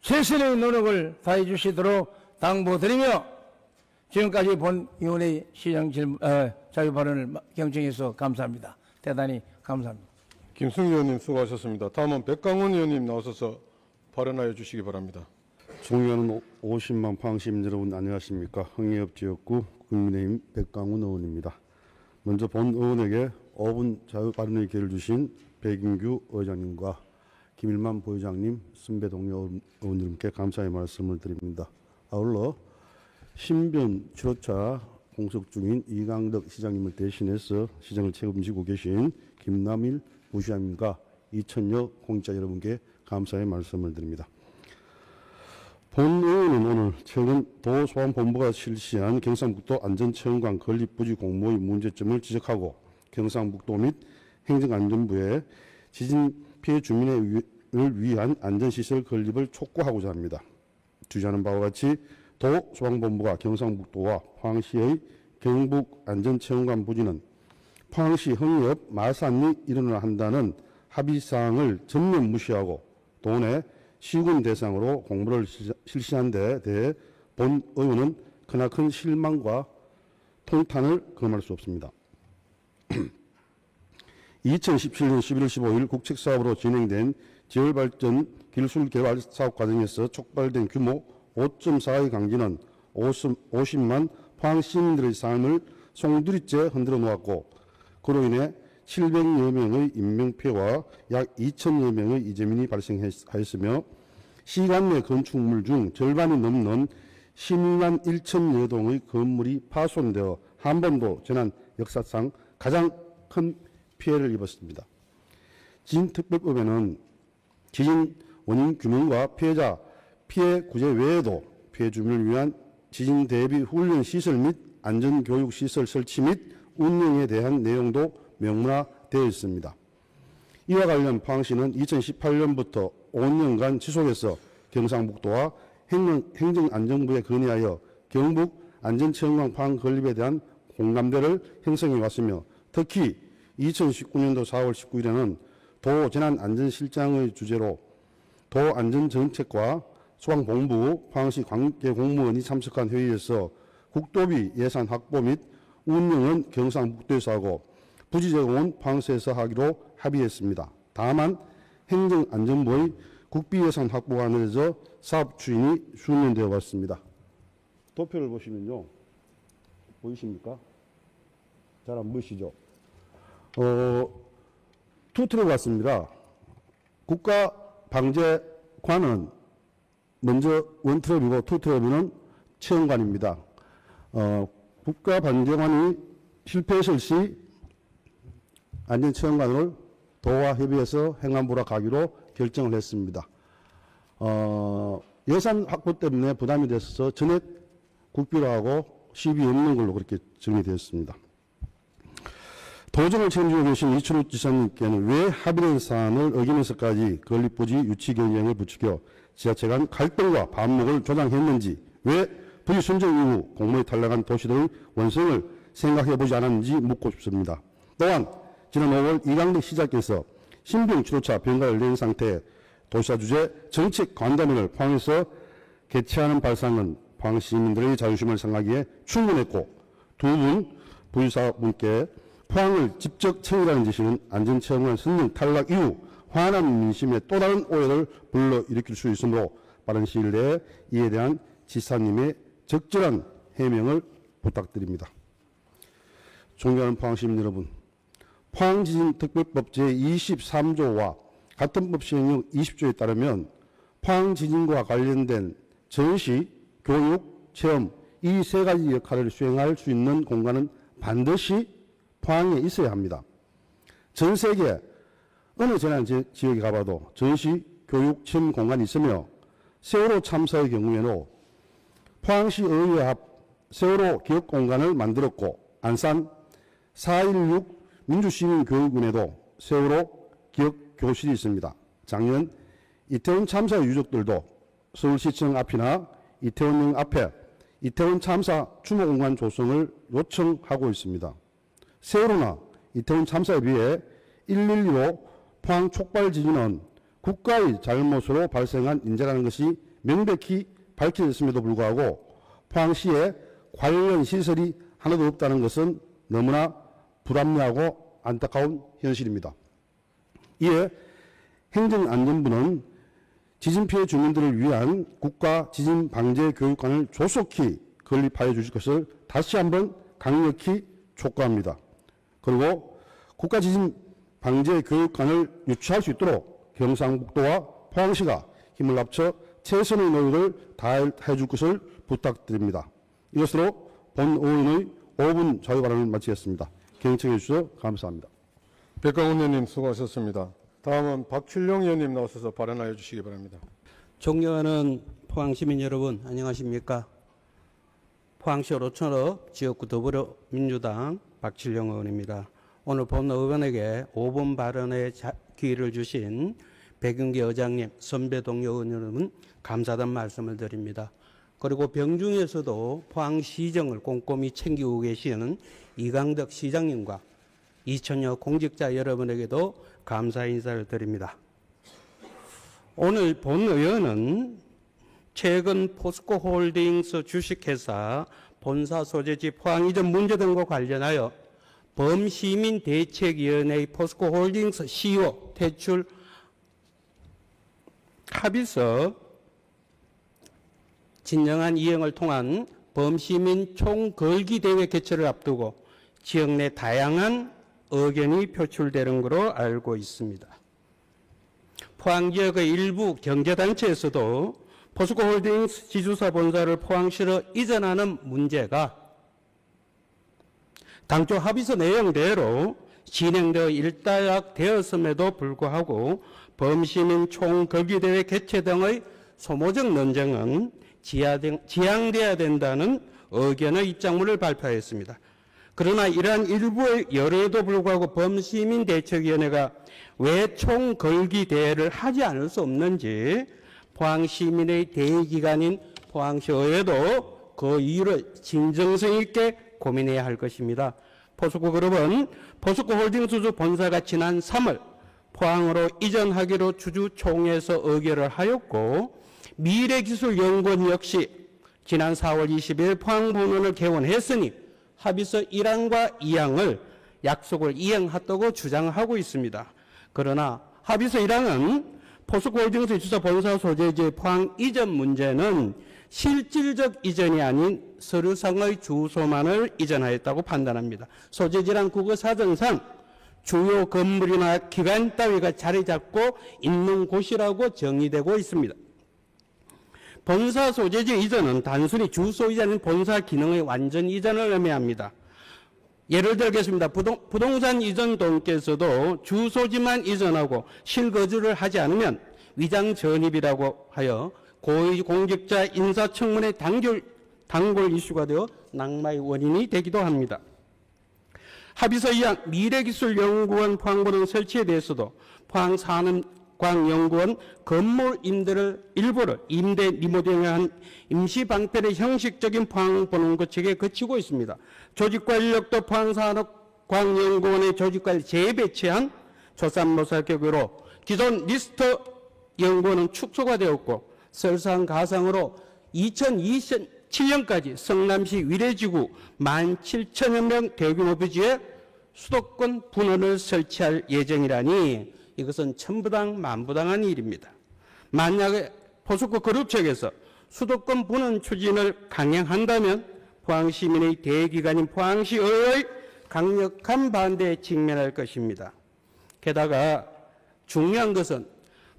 최선의 노력을 다해 주시도록 당부드리며, 지금까지 본 위원회의 시장 자유 발언을 경청해서 감사합니다. 대단히 감사합니다.
김승희 의원님 수고하셨습니다. 다음은 백강원 의원님 나오셔서 발언하여 주시기 바랍니다.
존경하는 50만 포항시민 여러분 안녕하십니까. 흥해읍 지역구 국민의힘 백강훈 의원입니다. 먼저 본 의원에게 5분 자유 발언의 기회를 주신 백인규 의장님과 김일만 부의장님, 선배 동료 의원님께 감사의 말씀을 드립니다. 아울러 신변 7호차 공석 중인 이강덕 시장님을 대신해서 시장을 책임지고 계신 김남일 부시장님과 2천여 공직자 여러분께 감사의 말씀을 드립니다. 본 의원은 오늘 최근 도소방본부가 실시한 경상북도 안전체험관 건립부지 공모의 문제점을 지적하고 경상북도 및 행정안전부에 지진 피해 주민을 위한 안전시설 건립을 촉구하고자 합니다. 주장하는 바와 같이 도소방본부가 경상북도와 포항시의 경북 안전체험관 부지는 포항시 흥해읍 마산리 일원을 한다는 합의사항을 전면 무시하고 도내 시군 대상으로 공모를 실시한 데 대해 본 의원은 크나큰 실망과 통탄을 금할 수 없습니다. 2017년 11월 15일 국책사업으로 진행된 지열발전 기술개발 사업 과정에서 촉발된 규모 5.4의 강진은 50만 포항 시민들의 삶을 송두리째 흔들어 놓았고, 그로 인해 700여 명의 인명피해와 약 2천여 명의 이재민이 발생하였으며 시간 내 건축물 중 절반이 넘는 10만 1천여 동의 건물이 파손되어 한 번도 지난 역사상 가장 큰 피해를 입었습니다. 지진특별법에는 지진 원인 규명과 피해자 피해 구제 외에도 피해 주민을 위한 지진 대비 훈련 시설 및 안전교육 시설 설치 및 운영에 대한 내용도 명문화되어 있습니다. 이와 관련 포항시는 2018년부터 5년간 지속해서 경상북도와 행정안전부에 건의하여 경북 안전체험관 포항 건립에 대한 공감대를 형성해 왔으며, 특히 2019년도 4월 19일에는 도재난안전실장의 주재로 도안전정책과 소방본부 포항시 관계 공무원이 참석한 회의에서 국도비 예산 확보 및 운영은 경상북도에서 하고 부지 제공은 포항시에서 하기로 합의했습니다. 다만 행정안전부의 국비 예산 확보가 안 되어져 사업 추진이 수년되어 왔습니다. 도표를 보시면요, 보이십니까? 잘 안 보이시죠? 투트럭 같습니다. 국가방재관은 먼저 원트럭이고 투트럭은 체험관입니다. 국가방재관이 실패했을 시 안전체험관을 도와 협의해서 행안부로 가기로 결정을 했습니다. 예산 확보 때문에 부담이 됐어서 전액 국비로 하고 시비 없는 걸로 그렇게 정리되었습니다. 도정을 책임지고 계신 이춘우 지사님께는 왜 합의된 사안을 어기면서까지 건립부지 유치 경쟁을 부추겨 지자체 간 갈등과 반목을 조장했는지, 왜 부지 선정 이후 공모에 탈락한 도시들의 원성을 생각해보지 않았는지 묻고 싶습니다. 또한 지난 5월 이강덕 시장께서 신병 7호차 병가를 낸 상태에 도시화 주제 정책 관담회를 포항에서 개최하는 발상은 포항 시민들의 자존심을 상하기에 충분했고, 두 분 부의사분께 포항을 직접 챙기라는 지시는 안전체험관 선정 탈락 이후 화난 민심에 또 다른 오해를 불러일으킬 수 있으므로 빠른 시일 내에 이에 대한 지사님의 적절한 해명을 부탁드립니다. 존경하는 포항시민 여러분, 포항지진특별법 제23조와 같은 법 시행령 20조에 따르면 포항지진과 관련된 전시, 교육, 체험 이 세 가지 역할을 수행할 수 있는 공간은 반드시 포항에 있어야 합니다. 전 세계 어느 재난 지역에 가봐도 전시, 교육, 체험 공간이 있으며, 세월호 참사의 경우에도 포항시 의회 앞 세월호 기억공간을 만들었고, 안산 4.16 민주시민교육원에도 세월호 기억교실이 있습니다. 작년 이태원 참사 유족들도 서울시청 앞이나 이태원역 앞에 이태원 참사 추모 공간 조성을 요청하고 있습니다. 세월호나 이태원 참사에 비해 112로 포항 촉발 지진은 국가의 잘못으로 발생한 인재라는 것이 명백히 밝혀졌음에도 불구하고 포항시에 관련 시설이 하나도 없다는 것은 너무나 불합리하고 안타까운 현실입니다. 이에 행정안전부는 지진피해 주민들을 위한 국가 지진방재교육관을 조속히 건립하여 주실 것을 다시 한번 강력히 촉구합니다. 그리고 국가 지진방재교육관을 유치할 수 있도록 경상북도와 포항시가 힘을 합쳐 최선의 노력을 다해 줄 것을 부탁드립니다. 이것으로 본 의원의 5분 자유 발언을 마치겠습니다. 경청해 주셔서 감사합니다.
백강훈 의원님 수고하셨습니다. 다음은 박춘룡 의원님 나오셔서 발언하여 주시기 바랍니다.
존경하는 포항시민 여러분, 안녕하십니까? 포항시 오로천읍 지역구 더불어민주당 박춘룡 의원입니다. 오늘 본 의원에게 5분 발언의 기회를 주신 백윤기 의장님, 선배 동료 의원 여러분 감사하다는 말씀을 드립니다. 그리고 병중에서도 포항시정을 꼼꼼히 챙기고 계시는 이강덕 시장님과 2천여 공직자 여러분에게도 감사 인사를 드립니다. 오늘 본 의원은 최근 포스코홀딩스 주식회사 본사 소재지 포항 이전 문제 등과 관련하여 범시민대책위원회의 포스코홀딩스 CEO 퇴출 합의서 진정한 이행을 통한 범시민 총걸기 대회 개최를 앞두고 지역 내 다양한 의견이 표출되는 것으로 알고 있습니다. 포항 지역의 일부 경제단체에서도 포스코홀딩스 지주사 본사를 포항시로 이전하는 문제가 당초 합의서 내용대로 진행되어 일단락되었음에도 불구하고 범시민 총걸기대회 개최 등의 소모적 논쟁은 지양돼야 된다는 의견의 입장문을 발표하였습니다. 그러나 이러한 일부의 열애에도 불구하고 범시민대책위원회가 왜 총걸기대회를 하지 않을 수 없는지 포항시민의 대의기관인 포항시의회도 그 이유를 진정성 있게 고민해야 할 것입니다. 포스코그룹은 포스코홀딩스 본사가 지난 3월 포항으로 이전하기로 주주총회에서 의결을 하였고 미래기술연구원 역시 지난 4월 20일 포항본원을 개원했으니 합의서 1항과 2항을 약속을 이행했다고 주장하고 있습니다. 그러나 합의서 1항은 포스코홀딩스 주사 본사 소재지 포항 이전 문제는 실질적 이전이 아닌 서류상의 주소만을 이전하였다고 판단합니다. 소재지란 국어사전상 주요 건물이나 기관 따위가 자리 잡고 있는 곳이라고 정의되고 있습니다. 본사 소재지 이전은 단순히 주소 이전인 본사 기능의 완전 이전을 의미합니다. 예를 들겠습니다. 부동산 이전 동께서도 주소지만 이전하고 실거주를 하지 않으면 위장 전입이라고 하여 고위공직자 인사청문회 단골 이슈가 되어 낙마의 원인이 되기도 합니다. 합의서 2항 미래기술연구원 포항본원 설치에 대해서도 포항산업광연구원 건물 일부를 임대 리모델링한 임시방편의 형식적인 포항본원 거책에 거치고 있습니다. 조직관리력도 포항산업광연구원의 조직관리 재배치한 조산모사 격으로 기존 리스트 연구원은 축소가 되었고 설상가상으로 2027년까지 성남시 위례지구 17,000여 명 대규모 부지에 수도권 분원을 설치할 예정이라니 이것은 천부당 만부당한 일입니다. 만약에 포스코 그룹 측에서 수도권 분원 추진을 강행한다면 포항시민의 대기관인 포항시의회의 강력한 반대에 직면할 것입니다. 게다가 중요한 것은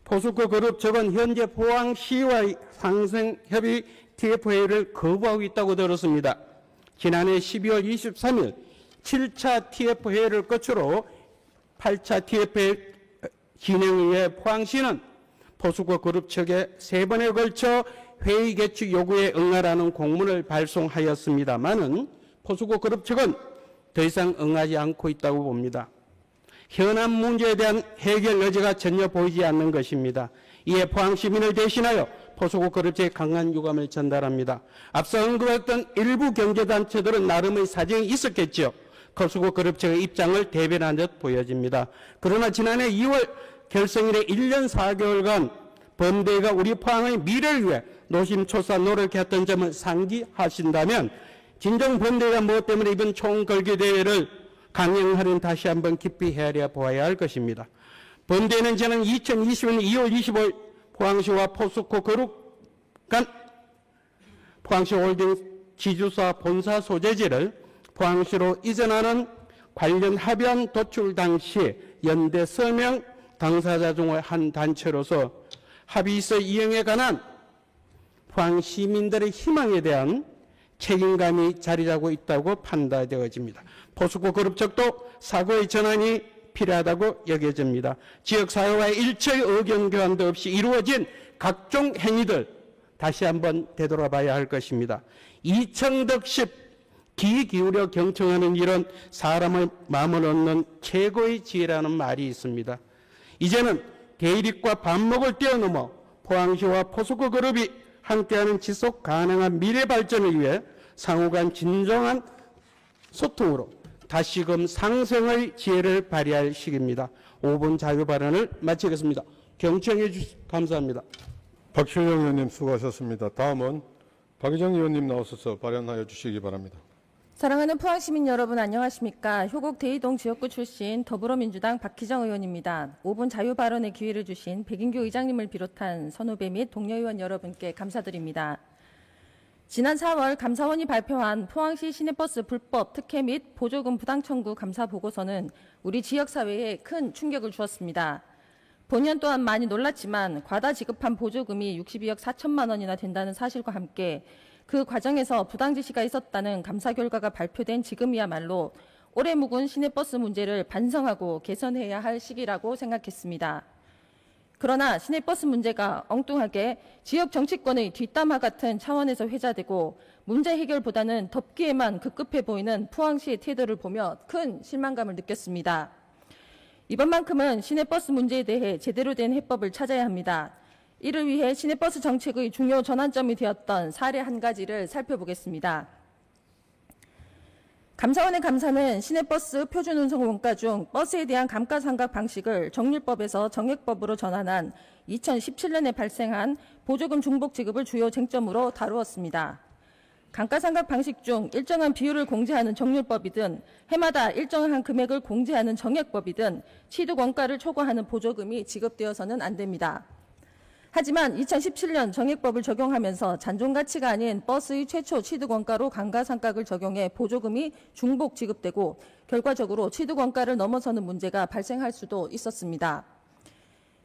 포스코 그룹 측은 현재 포항시와의 상생협의 TF회의를 거부하고 있다고 들었습니다. 지난해 12월 23일 7차 TF회의를 끝으로 8차 TF회의 진행을 위해 포항시는 포스코 그룹 측에 3번에 걸쳐 회의 개최 요구에 응하라는 공문을 발송하였습니다마는 포스코 그룹 측은 더 이상 응하지 않고 있다고 봅니다. 현안 문제에 대한 해결 여지가 전혀 보이지 않는 것입니다. 이에 포항시민을 대신하여 포수고 그룹체의 강한 유감을 전달합니다. 앞서 언급했던 일부 경제단체들은 나름의 사정이 있었겠죠. 포수고 그룹체의 입장을 대변한 듯 보여집니다. 그러나 지난해 2월 결성 이래 1년 4개월간 범대가 우리 포항의 미래를 위해 노심초사 노력했던 점을 상기하신다면 진정 범대가 무엇 때문에 이번 총걸기대회를 강행하는 다시 한번 깊이 헤아려 보아야 할 것입니다. 범대는 지난 2020년 2월 25일 포항시와 포스코 그룹 간 포항시 홀딩 지주사 본사 소재지를 포항시로 이전하는 관련 합의안 도출 당시 연대 서명 당사자 중의 한 단체로서 합의서 이행에 관한 포항 시민들의 희망에 대한 책임감이 자리 잡고 있다고 판단되어집니다. 포스코 그룹 측도 사고의 전환이 필요하다고 여겨집니다. 지역사회와의 일체의 의견 교환도 없이 이루어진 각종 행위들 다시 한번 되돌아봐야 할 것입니다. 이청덕십 귀 기울여 경청하는 일은 사람의 마음을 얻는 최고의 지혜라는 말이 있습니다. 이제는 대립과 반목을 뛰어넘어 포항시와 포스코 그룹이 함께하는 지속 가능한 미래 발전을 위해 상호 간 진정한 소통으로 다시금 상생의 지혜를 발휘할 시기입니다. 5분 자유 발언을 마치겠습니다. 경청해 주셔서 감사합니다.
박철영 의원님 수고하셨습니다. 다음은 박의정 의원님 나오셔서 발언하여 주시기 바랍니다.
사랑하는 포항시민 여러분 안녕하십니까. 효곡 대이동 지역구 출신 더불어민주당 박희정 의원입니다. 5분 자유 발언의 기회를 주신 백인규 의장님을 비롯한 선후배 및 동료 의원 여러분께 감사드립니다. 지난 4월 감사원이 발표한 포항시 시내버스 불법 특혜 및 보조금 부당 청구 감사 보고서는 우리 지역사회에 큰 충격을 주었습니다. 본연 또한 많이 놀랐지만 과다 지급한 보조금이 62억 4천만 원이나 된다는 사실과 함께 그 과정에서 부당 지시가 있었다는 감사 결과가 발표된 지금이야말로 오래 묵은 시내버스 문제를 반성하고 개선해야 할 시기라고 생각했습니다. 그러나 시내버스 문제가 엉뚱하게 지역 정치권의 뒷담화 같은 차원에서 회자되고 문제 해결보다는 덮기에만 급급해 보이는 포항시의 태도를 보며 큰 실망감을 느꼈습니다. 이번만큼은 시내버스 문제에 대해 제대로 된 해법을 찾아야 합니다. 이를 위해 시내버스 정책의 중요 전환점이 되었던 사례 한 가지를 살펴보겠습니다. 감사원의 감사는 시내버스 표준 운송 원가 중 버스에 대한 감가상각 방식을 정률법에서 정액법으로 전환한 2017년에 발생한 보조금 중복 지급을 주요 쟁점으로 다루었습니다. 감가상각 방식 중 일정한 비율을 공제하는 정률법이든 해마다 일정한 금액을 공제하는 정액법이든 취득 원가를 초과하는 보조금이 지급되어서는 안 됩니다. 하지만 2017년 정액법을 적용하면서 잔존가치가 아닌 버스의 최초 취득원가로 감가상각을 적용해 보조금이 중복 지급되고 결과적으로 취득원가를 넘어서는 문제가 발생할 수도 있었습니다.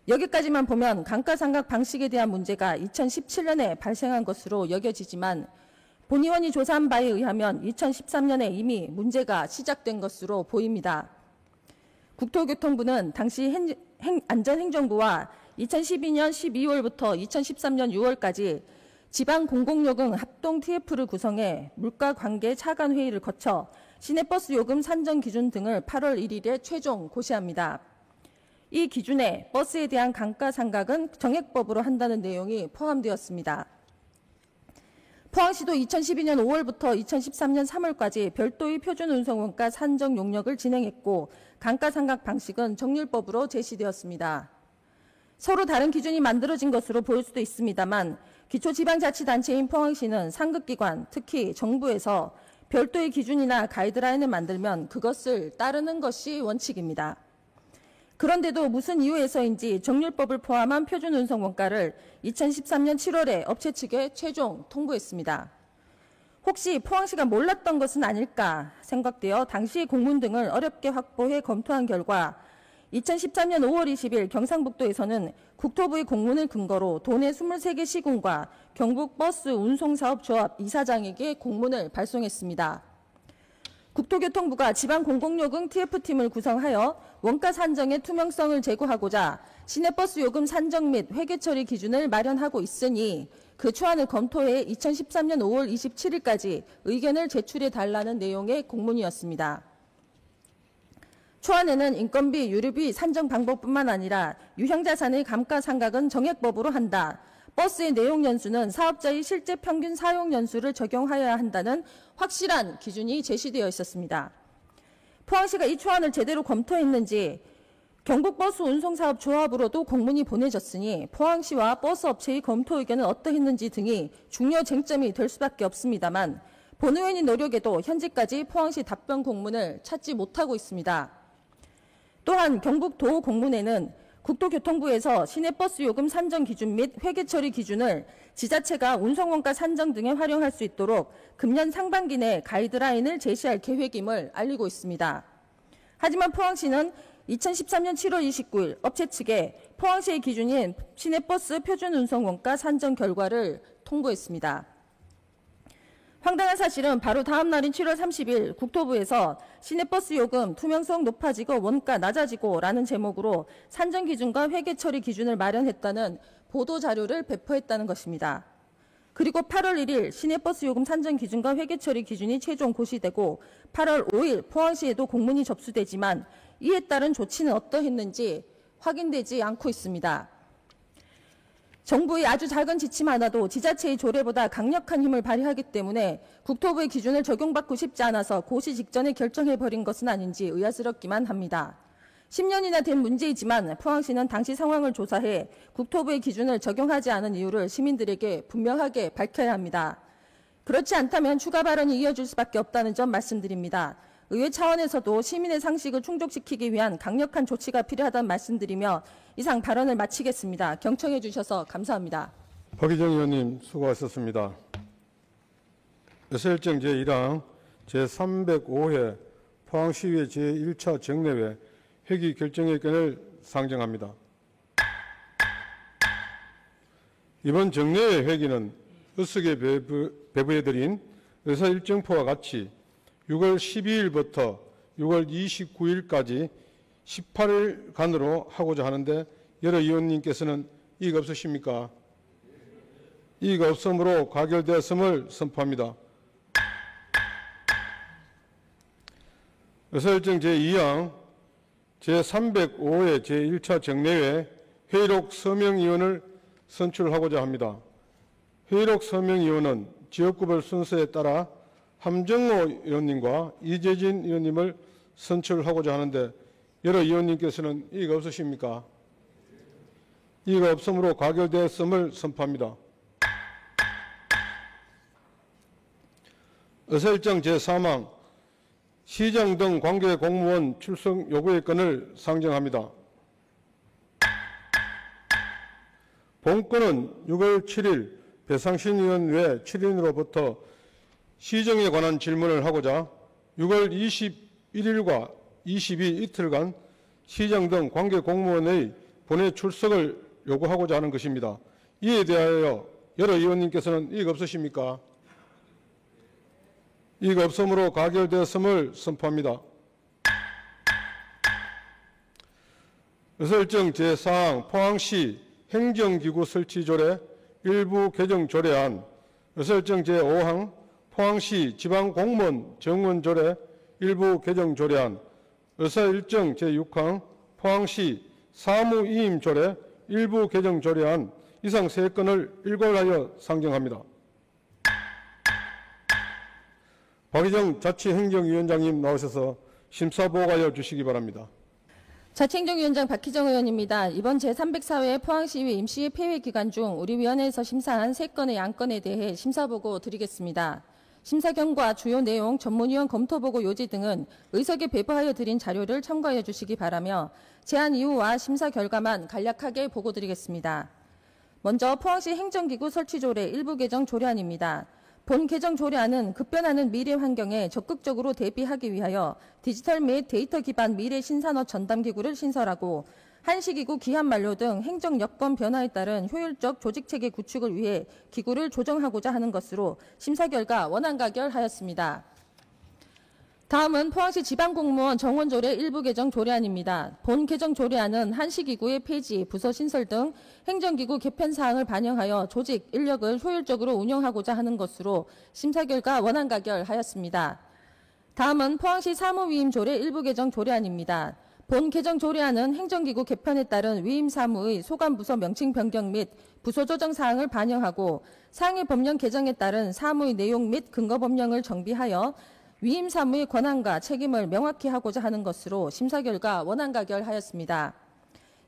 여기까지만 보면 감가상각 방식에 대한 문제가 2017년에 발생한 것으로 여겨지지만 본 의원이 조사한 바에 의하면 2013년에 이미 문제가 시작된 것으로 보입니다. 국토교통부는 당시 안전행정부와 2012년 12월부터 2013년 6월까지 지방공공요금 합동 TF를 구성해 물가관계 차관회의를 거쳐 시내버스 요금 산정 기준 등을 8월 1일에 최종 고시합니다. 이 기준에 버스에 대한 감가상각은 정액법으로 한다는 내용이 포함되었습니다. 포항시도 2012년 5월부터 2013년 3월까지 별도의 표준운송원가 산정 용역을 진행했고 감가상각 방식은 정률법으로 제시되었습니다. 서로 다른 기준이 만들어진 것으로 보일 수도 있습니다만 기초지방자치단체인 포항시는 상급기관, 특히 정부에서 별도의 기준이나 가이드라인을 만들면 그것을 따르는 것이 원칙입니다. 그런데도 무슨 이유에서인지 정률법을 포함한 표준운송원가를 2013년 7월에 업체 측에 최종 통보했습니다. 혹시 포항시가 몰랐던 것은 아닐까 생각되어 당시 공문 등을 어렵게 확보해 검토한 결과 2013년 5월 20일 경상북도에서는 국토부의 공문을 근거로 도내 23개 시군과 경북버스운송사업조합 이사장에게 공문을 발송했습니다. 국토교통부가 지방공공요금 TF팀을 구성하여 원가 산정의 투명성을 제고하고자 시내버스 요금 산정 및 회계 처리 기준을 마련하고 있으니 그 초안을 검토해 2013년 5월 27일까지 의견을 제출해달라는 내용의 공문이었습니다. 초안에는 인건비, 유류비 산정 방법뿐만 아니라 유형자산의 감가상각은 정액법으로 한다. 버스의 내용 연수는 사업자의 실제 평균 사용 연수를 적용하여야 한다는 확실한 기준이 제시되어 있었습니다. 포항시가 이 초안을 제대로 검토했는지 경북버스운송사업조합으로도 공문이 보내졌으니 포항시와 버스업체의 검토 의견은 어떠했는지 등이 중요 쟁점이 될 수밖에 없습니다만 본 의원의 노력에도 현재까지 포항시 답변 공문을 찾지 못하고 있습니다. 또한 경북도 공문에는 국토교통부에서 시내버스 요금 산정 기준 및 회계 처리 기준을 지자체가 운송원가 산정 등에 활용할 수 있도록 금년 상반기 내 가이드라인을 제시할 계획임을 알리고 있습니다. 하지만 포항시는 2013년 7월 29일 업체 측에 포항시의 기준인 시내버스 표준운송원가 산정 결과를 통보했습니다. 황당한 사실은 바로 다음 날인 7월 30일 국토부에서 시내버스 요금 투명성 높아지고 원가 낮아지고 라는 제목으로 산정 기준과 회계 처리 기준을 마련했다는 보도 자료를 배포했다는 것입니다. 그리고 8월 1일 시내버스 요금 산정 기준과 회계 처리 기준이 최종 고시되고 8월 5일 포항시에도 공문이 접수되지만 이에 따른 조치는 어떠했는지 확인되지 않고 있습니다. 정부의 아주 작은 지침 하나도 지자체의 조례보다 강력한 힘을 발휘하기 때문에 국토부의 기준을 적용받고 싶지 않아서 고시 직전에 결정해버린 것은 아닌지 의아스럽기만 합니다. 10년이나 된 문제이지만 포항시는 당시 상황을 조사해 국토부의 기준을 적용하지 않은 이유를 시민들에게 분명하게 밝혀야 합니다. 그렇지 않다면 추가 발언이 이어질 수밖에 없다는 점 말씀드립니다. 의회 차원에서도 시민의 상식을 충족시키기 위한 강력한 조치가 필요하다는 말씀드리며 이상 발언을 마치겠습니다. 경청해 주셔서 감사합니다.
박희정 의원님 수고하셨습니다. 여설정 제1항 제305회 포항시의회 제1차 정례회 회기 결정의견을 상정합니다. 이번 정례회 회기는 으쓱에 배부해드린 의사일정표와 같이 6월 12일부터 6월 29일까지 18일간으로 하고자 하는데 여러 의원님께서는 이의가 없으십니까? 이의가 없으므로 가결되었음을 선포합니다. 의사일정 제2항 제305회 제1차 정례회 회의록 서명위원을 선출하고자 합니다. 회의록 서명위원은 지역구별 순서에 따라 함정호 의원님과 이재진 의원님을 선출하고자 하는데 여러 의원님께서는 이의가 없으십니까? 이의가 없으므로 가결되었음을 선포합니다. 의사일정 제3항 시장 등 관계 공무원 출석 요구의 건을 상정합니다. 본건은 6월 7일 배상신 의원 외 7인으로부터 시정에 관한 질문을 하고자 6월 21일과 22일 이틀간 시장 등 관계 공무원의 본회 출석을 요구하고자 하는 것입니다. 이에 대하여 여러 의원님께서는 이의가 없으십니까? 이의가 없으므로 가결되었음을 선포합니다. 의설정 제4항 포항시 행정기구 설치조례 일부 개정 조례안 의설정 제5항 포항시 지방공무원 정원조례 일부 개정 조례안 의사일정 제6항 포항시 사무위임조례 일부 개정 조례안 이상 3건을 일괄하여 상정합니다. 박희정 자치행정위원장님 나오셔서 심사보고하여 주시기 바랍니다.
자치행정위원장 박희정 의원입니다. 이번 제304회 포항시의회 임시회 폐회 기간 중 우리 위원회에서 심사한 3건의 안건에 대해 심사보고 드리겠습니다. 심사 경과, 주요 내용, 전문위원 검토보고 요지 등은 의석에 배부하여 드린 자료를 참고하여 주시기 바라며 제안 이유와 심사 결과만 간략하게 보고 드리겠습니다. 먼저 포항시 행정기구 설치조례 일부 개정 조례안입니다. 본 개정 조례안은 급변하는 미래 환경에 적극적으로 대비하기 위하여 디지털 및 데이터 기반 미래 신산업 전담기구를 신설하고 한시기구 기한 만료 등 행정 여건 변화에 따른 효율적 조직체계 구축을 위해 기구를 조정하고자 하는 것으로 심사 결과 원안 가결하였습니다. 다음은 포항시 지방공무원 정원조례 일부 개정 조례안입니다. 본 개정 조례안은 한시기구의 폐지, 부서 신설 등 행정기구 개편 사항을 반영하여 조직, 인력을 효율적으로 운영하고자 하는 것으로 심사 결과 원안 가결하였습니다. 다음은 포항시 사무위임조례 일부 개정 조례안입니다. 본 개정 조례안은 행정기구 개편에 따른 위임 사무의 소관부서 명칭 변경 및 부서 조정 사항을 반영하고 상위 법령 개정에 따른 사무의 내용 및 근거 법령을 정비하여 위임 사무의 권한과 책임을 명확히 하고자 하는 것으로 심사 결과 원안 가결하였습니다.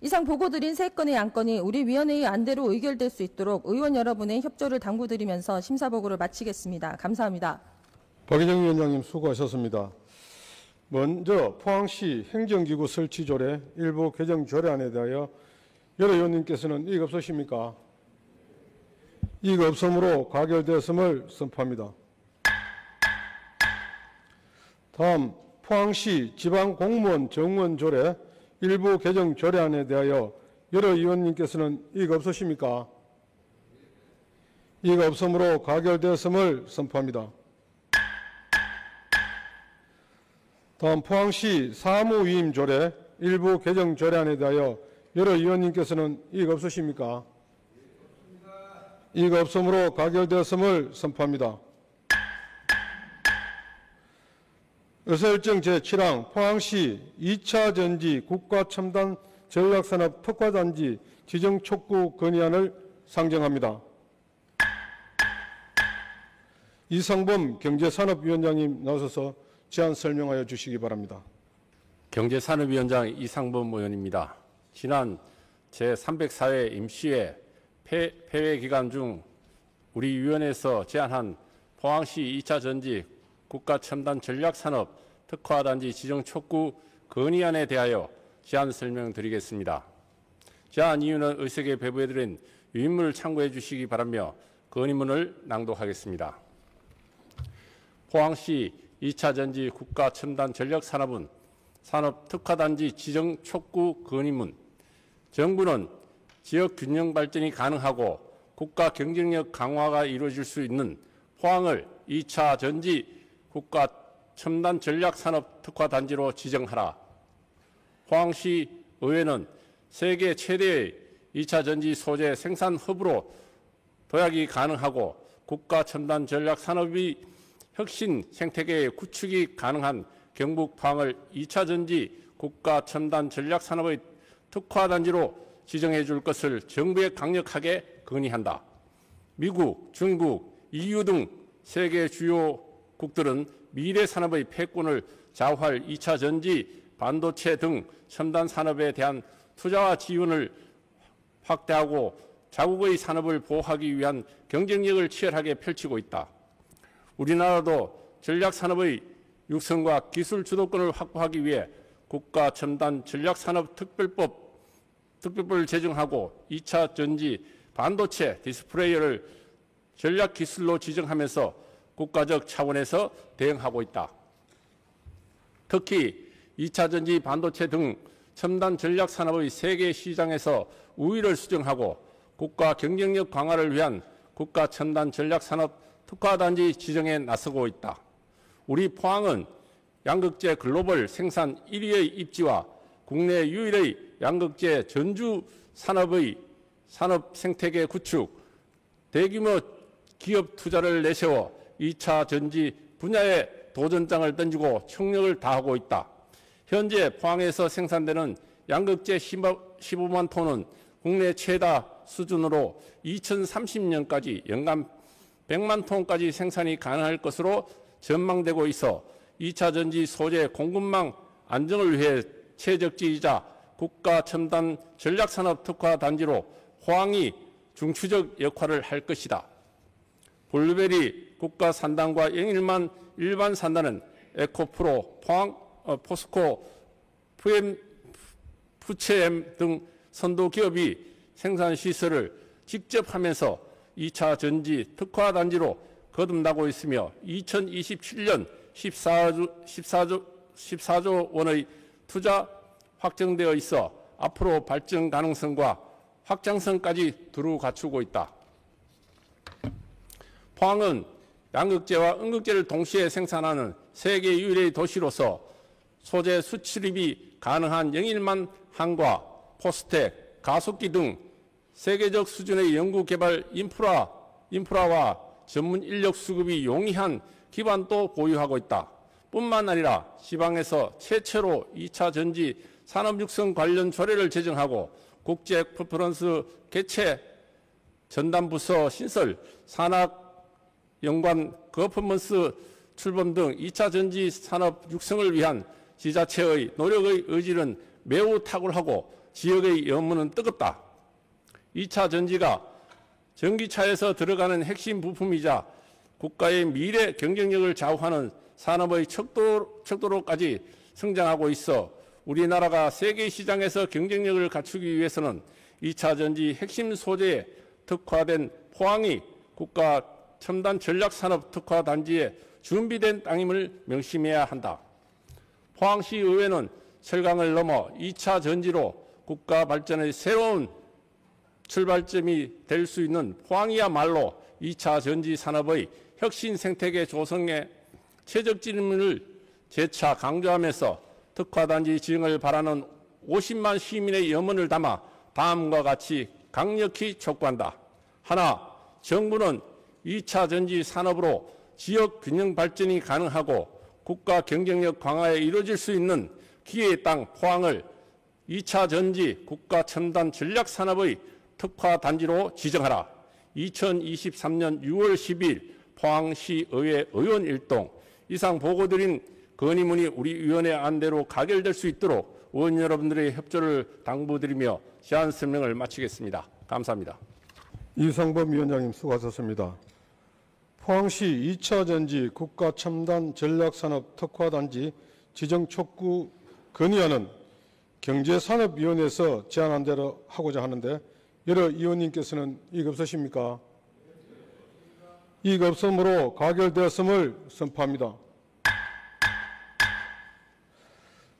이상 보고드린 3건의 안건이 우리 위원회의 안대로 의결될 수 있도록 의원 여러분의 협조를 당부드리면서 심사 보고를 마치겠습니다. 감사합니다.
박희정 위원장님 수고하셨습니다. 먼저 포항시 행정기구 설치조례 일부 개정 조례안에 대하여 여러 의원님께서는 이의 없으십니까? 이의 없음으로 가결되었음을 선포합니다. 다음 포항시 지방공무원 정원조례 일부 개정 조례안에 대하여 여러 의원님께서는 이의가 없으십니까? 이의가 없음으로 가결되었음을 선포합니다. 다음 포항시 사무위임조례 일부 개정 조례안에 대하여 여러 의원님께서는 이의가 없으십니까? 이의가 없음으로 가결되었음을 선포합니다. 의사일정 제7항 포항시 2차 전지 국가첨단 전략산업 특화단지 지정 촉구 건의안을 상정합니다. 이상범 경제산업위원장님 나오셔서 제안 설명하여 주시기 바랍니다.
경제산업위원장 이상범 의원입니다. 지난 제304회 임시회 폐회 기간 중 우리 위원회에서 제안한 포항시 2차 전지 국가첨단 전략산업 특화단지 지정 촉구 건의안에 대하여 제안 설명드리겠습니다. 제안 이유는 의석에 배부해드린 위인문을 참고해 주시기 바라며 건의문을 낭독하겠습니다. 포항시 2차 전지 국가첨단 전략산업은 산업특화단지 지정 촉구 건의문. 정부는 지역 균형 발전이 가능하고 국가 경쟁력 강화가 이루어질 수 있는 포항을 2차 전지 국가 첨단 전략산업 특화단지로 지정하라. 포항시 의회는 세계 최대의 2차 전지 소재 생산 허브로 도약이 가능하고 국가 첨단 전략산업의 혁신 생태계의 구축이 가능한 경북 포항을 2차 전지 국가 첨단 전략산업의 특화단지로 지정해 줄 것을 정부에 강력하게 건의한다. 미국, 중국, EU 등 세계 주요 국들은 미래 산업의 패권을 좌우할 2차 전지, 반도체 등 첨단 산업에 대한 투자와 지원을 확대하고 자국의 산업을 보호하기 위한 경쟁력을 치열하게 펼치고 있다. 우리나라도 전략산업의 육성과 기술 주도권을 확보하기 위해 국가 첨단 전략산업 특별법을 제정하고 2차 전지, 반도체, 디스플레이를 전략 기술로 지정하면서 국가적 차원에서 대응하고 있다. 특히 2차 전지, 반도체 등 첨단 전략 산업의 세계 시장에서 우위를 수정하고 국가 경쟁력 강화를 위한 국가 첨단 전략 산업 특화단지 지정에 나서고 있다. 우리 포항은 양극재 글로벌 생산 1위의 입지와 국내 유일의 양극재 전주 산업의 산업 생태계 구축, 대규모 기업 투자를 내세워 2차 전지 분야에 도전장을 던지고 총력을 다하고 있다. 현재 포항에서 생산되는 양극재 15만 톤은 국내 최다 수준으로 2030년까지 연간 100만 톤까지 생산이 가능할 것으로 전망되고 있어 2차 전지 소재 공급망 안정을 위해 최적지이자 국가 첨단 전략산업 특화 단지로 포항이 중추적 역할을 할 것이다. 블루베리 국가 산단과 영일만 일반 산단은 에코프로, 포항, 포스코, 푸체엠 등 선도 기업이 생산 시설을 직접 하면서 2차 전지 특화 단지로 거듭나고 있으며 2027년 14조 원의 투자 확정되어 있어 앞으로 발전 가능성과 확장성까지 두루 갖추고 있다. 포항은 양극재와 음극재를 동시에 생산하는 세계 유일의 도시로서 소재 수출입이 가능한 영일만 항과 포스텍, 가속기 등 세계적 수준의 연구개발 인프라와 전문 인력 수급이 용이한 기반도 보유하고 있다. 뿐만 아니라 지방에서 최초로 2차 전지 산업 육성 관련 조례를 제정하고 국제 컨퍼런스 개최, 전담부서 신설, 산학 연관 퍼포먼스 출범 등 2차 전지 산업 육성을 위한 지자체의 노력의 의지는 매우 탁월하고 지역의 염원은 뜨겁다. 2차 전지가 전기차에서 들어가는 핵심 부품이자 국가의 미래 경쟁력을 좌우하는 산업의 척도로까지 성장하고 있어 우리나라가 세계 시장에서 경쟁력을 갖추기 위해서는 2차 전지 핵심 소재에 특화된 포항이 국가 첨단 전략산업 특화 단지에 준비된 땅임을 명심해야 한다. 포항시 의회는 철강을 넘어 2차 전지로 국가 발전의 새로운 출발점이 될 수 있는 포항이야말로 2차 전지 산업의 혁신 생태계 조성에 최적임을 재차 강조하면서 특화단지 지정을 바라는 50만 시민의 염원을 담아 다음과 같이 강력히 촉구한다. 하나, 정부는 2차 전지 산업으로 지역 균형 발전이 가능하고 국가 경쟁력 강화에 이루어질 수 있는 기회의 땅 포항을 2차 전지 국가 첨단 전략 산업의 특화 단지로 지정하라. 2023년 6월 10일 포항시 의회 의원 일동. 이상 보고드린 건의문이 우리 위원회 안대로 가결될 수 있도록 의원 여러분들의 협조를 당부드리며 제안 설명을 마치겠습니다. 감사합니다.
이상범 위원장님 수고하셨습니다. 포항시 2차 전지 국가 첨단 전략산업 특화단지 지정 촉구 건의안은 경제산업위원회에서 제안한 대로 하고자 하는데 여러 의원님께서는 이익 없으십니까? 이익 없음으로 가결되었음을 선포합니다.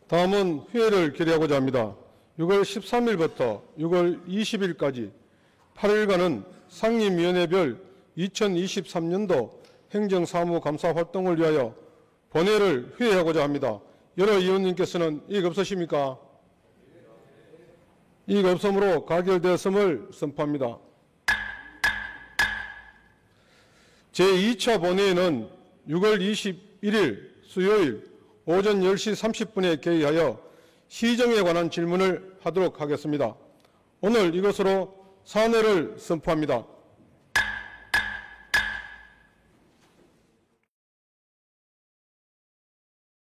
다음은 회의를 결의하고자 합니다. 6월 13일부터 6월 20일까지 8일간은 상임위원회별 2023년도 행정사무감사 활동을 위하여 본회의를 회의하고자 합니다. 여러 의원님께서는 이익 없으십니까? 이익 없음으로 가결되었음을 선포합니다. 제2차 본회의는 6월 21일 수요일 오전 10시 30분에 개의하여 시정에 관한 질문을 하도록 하겠습니다. 오늘 이것으로 사내를 선포합니다.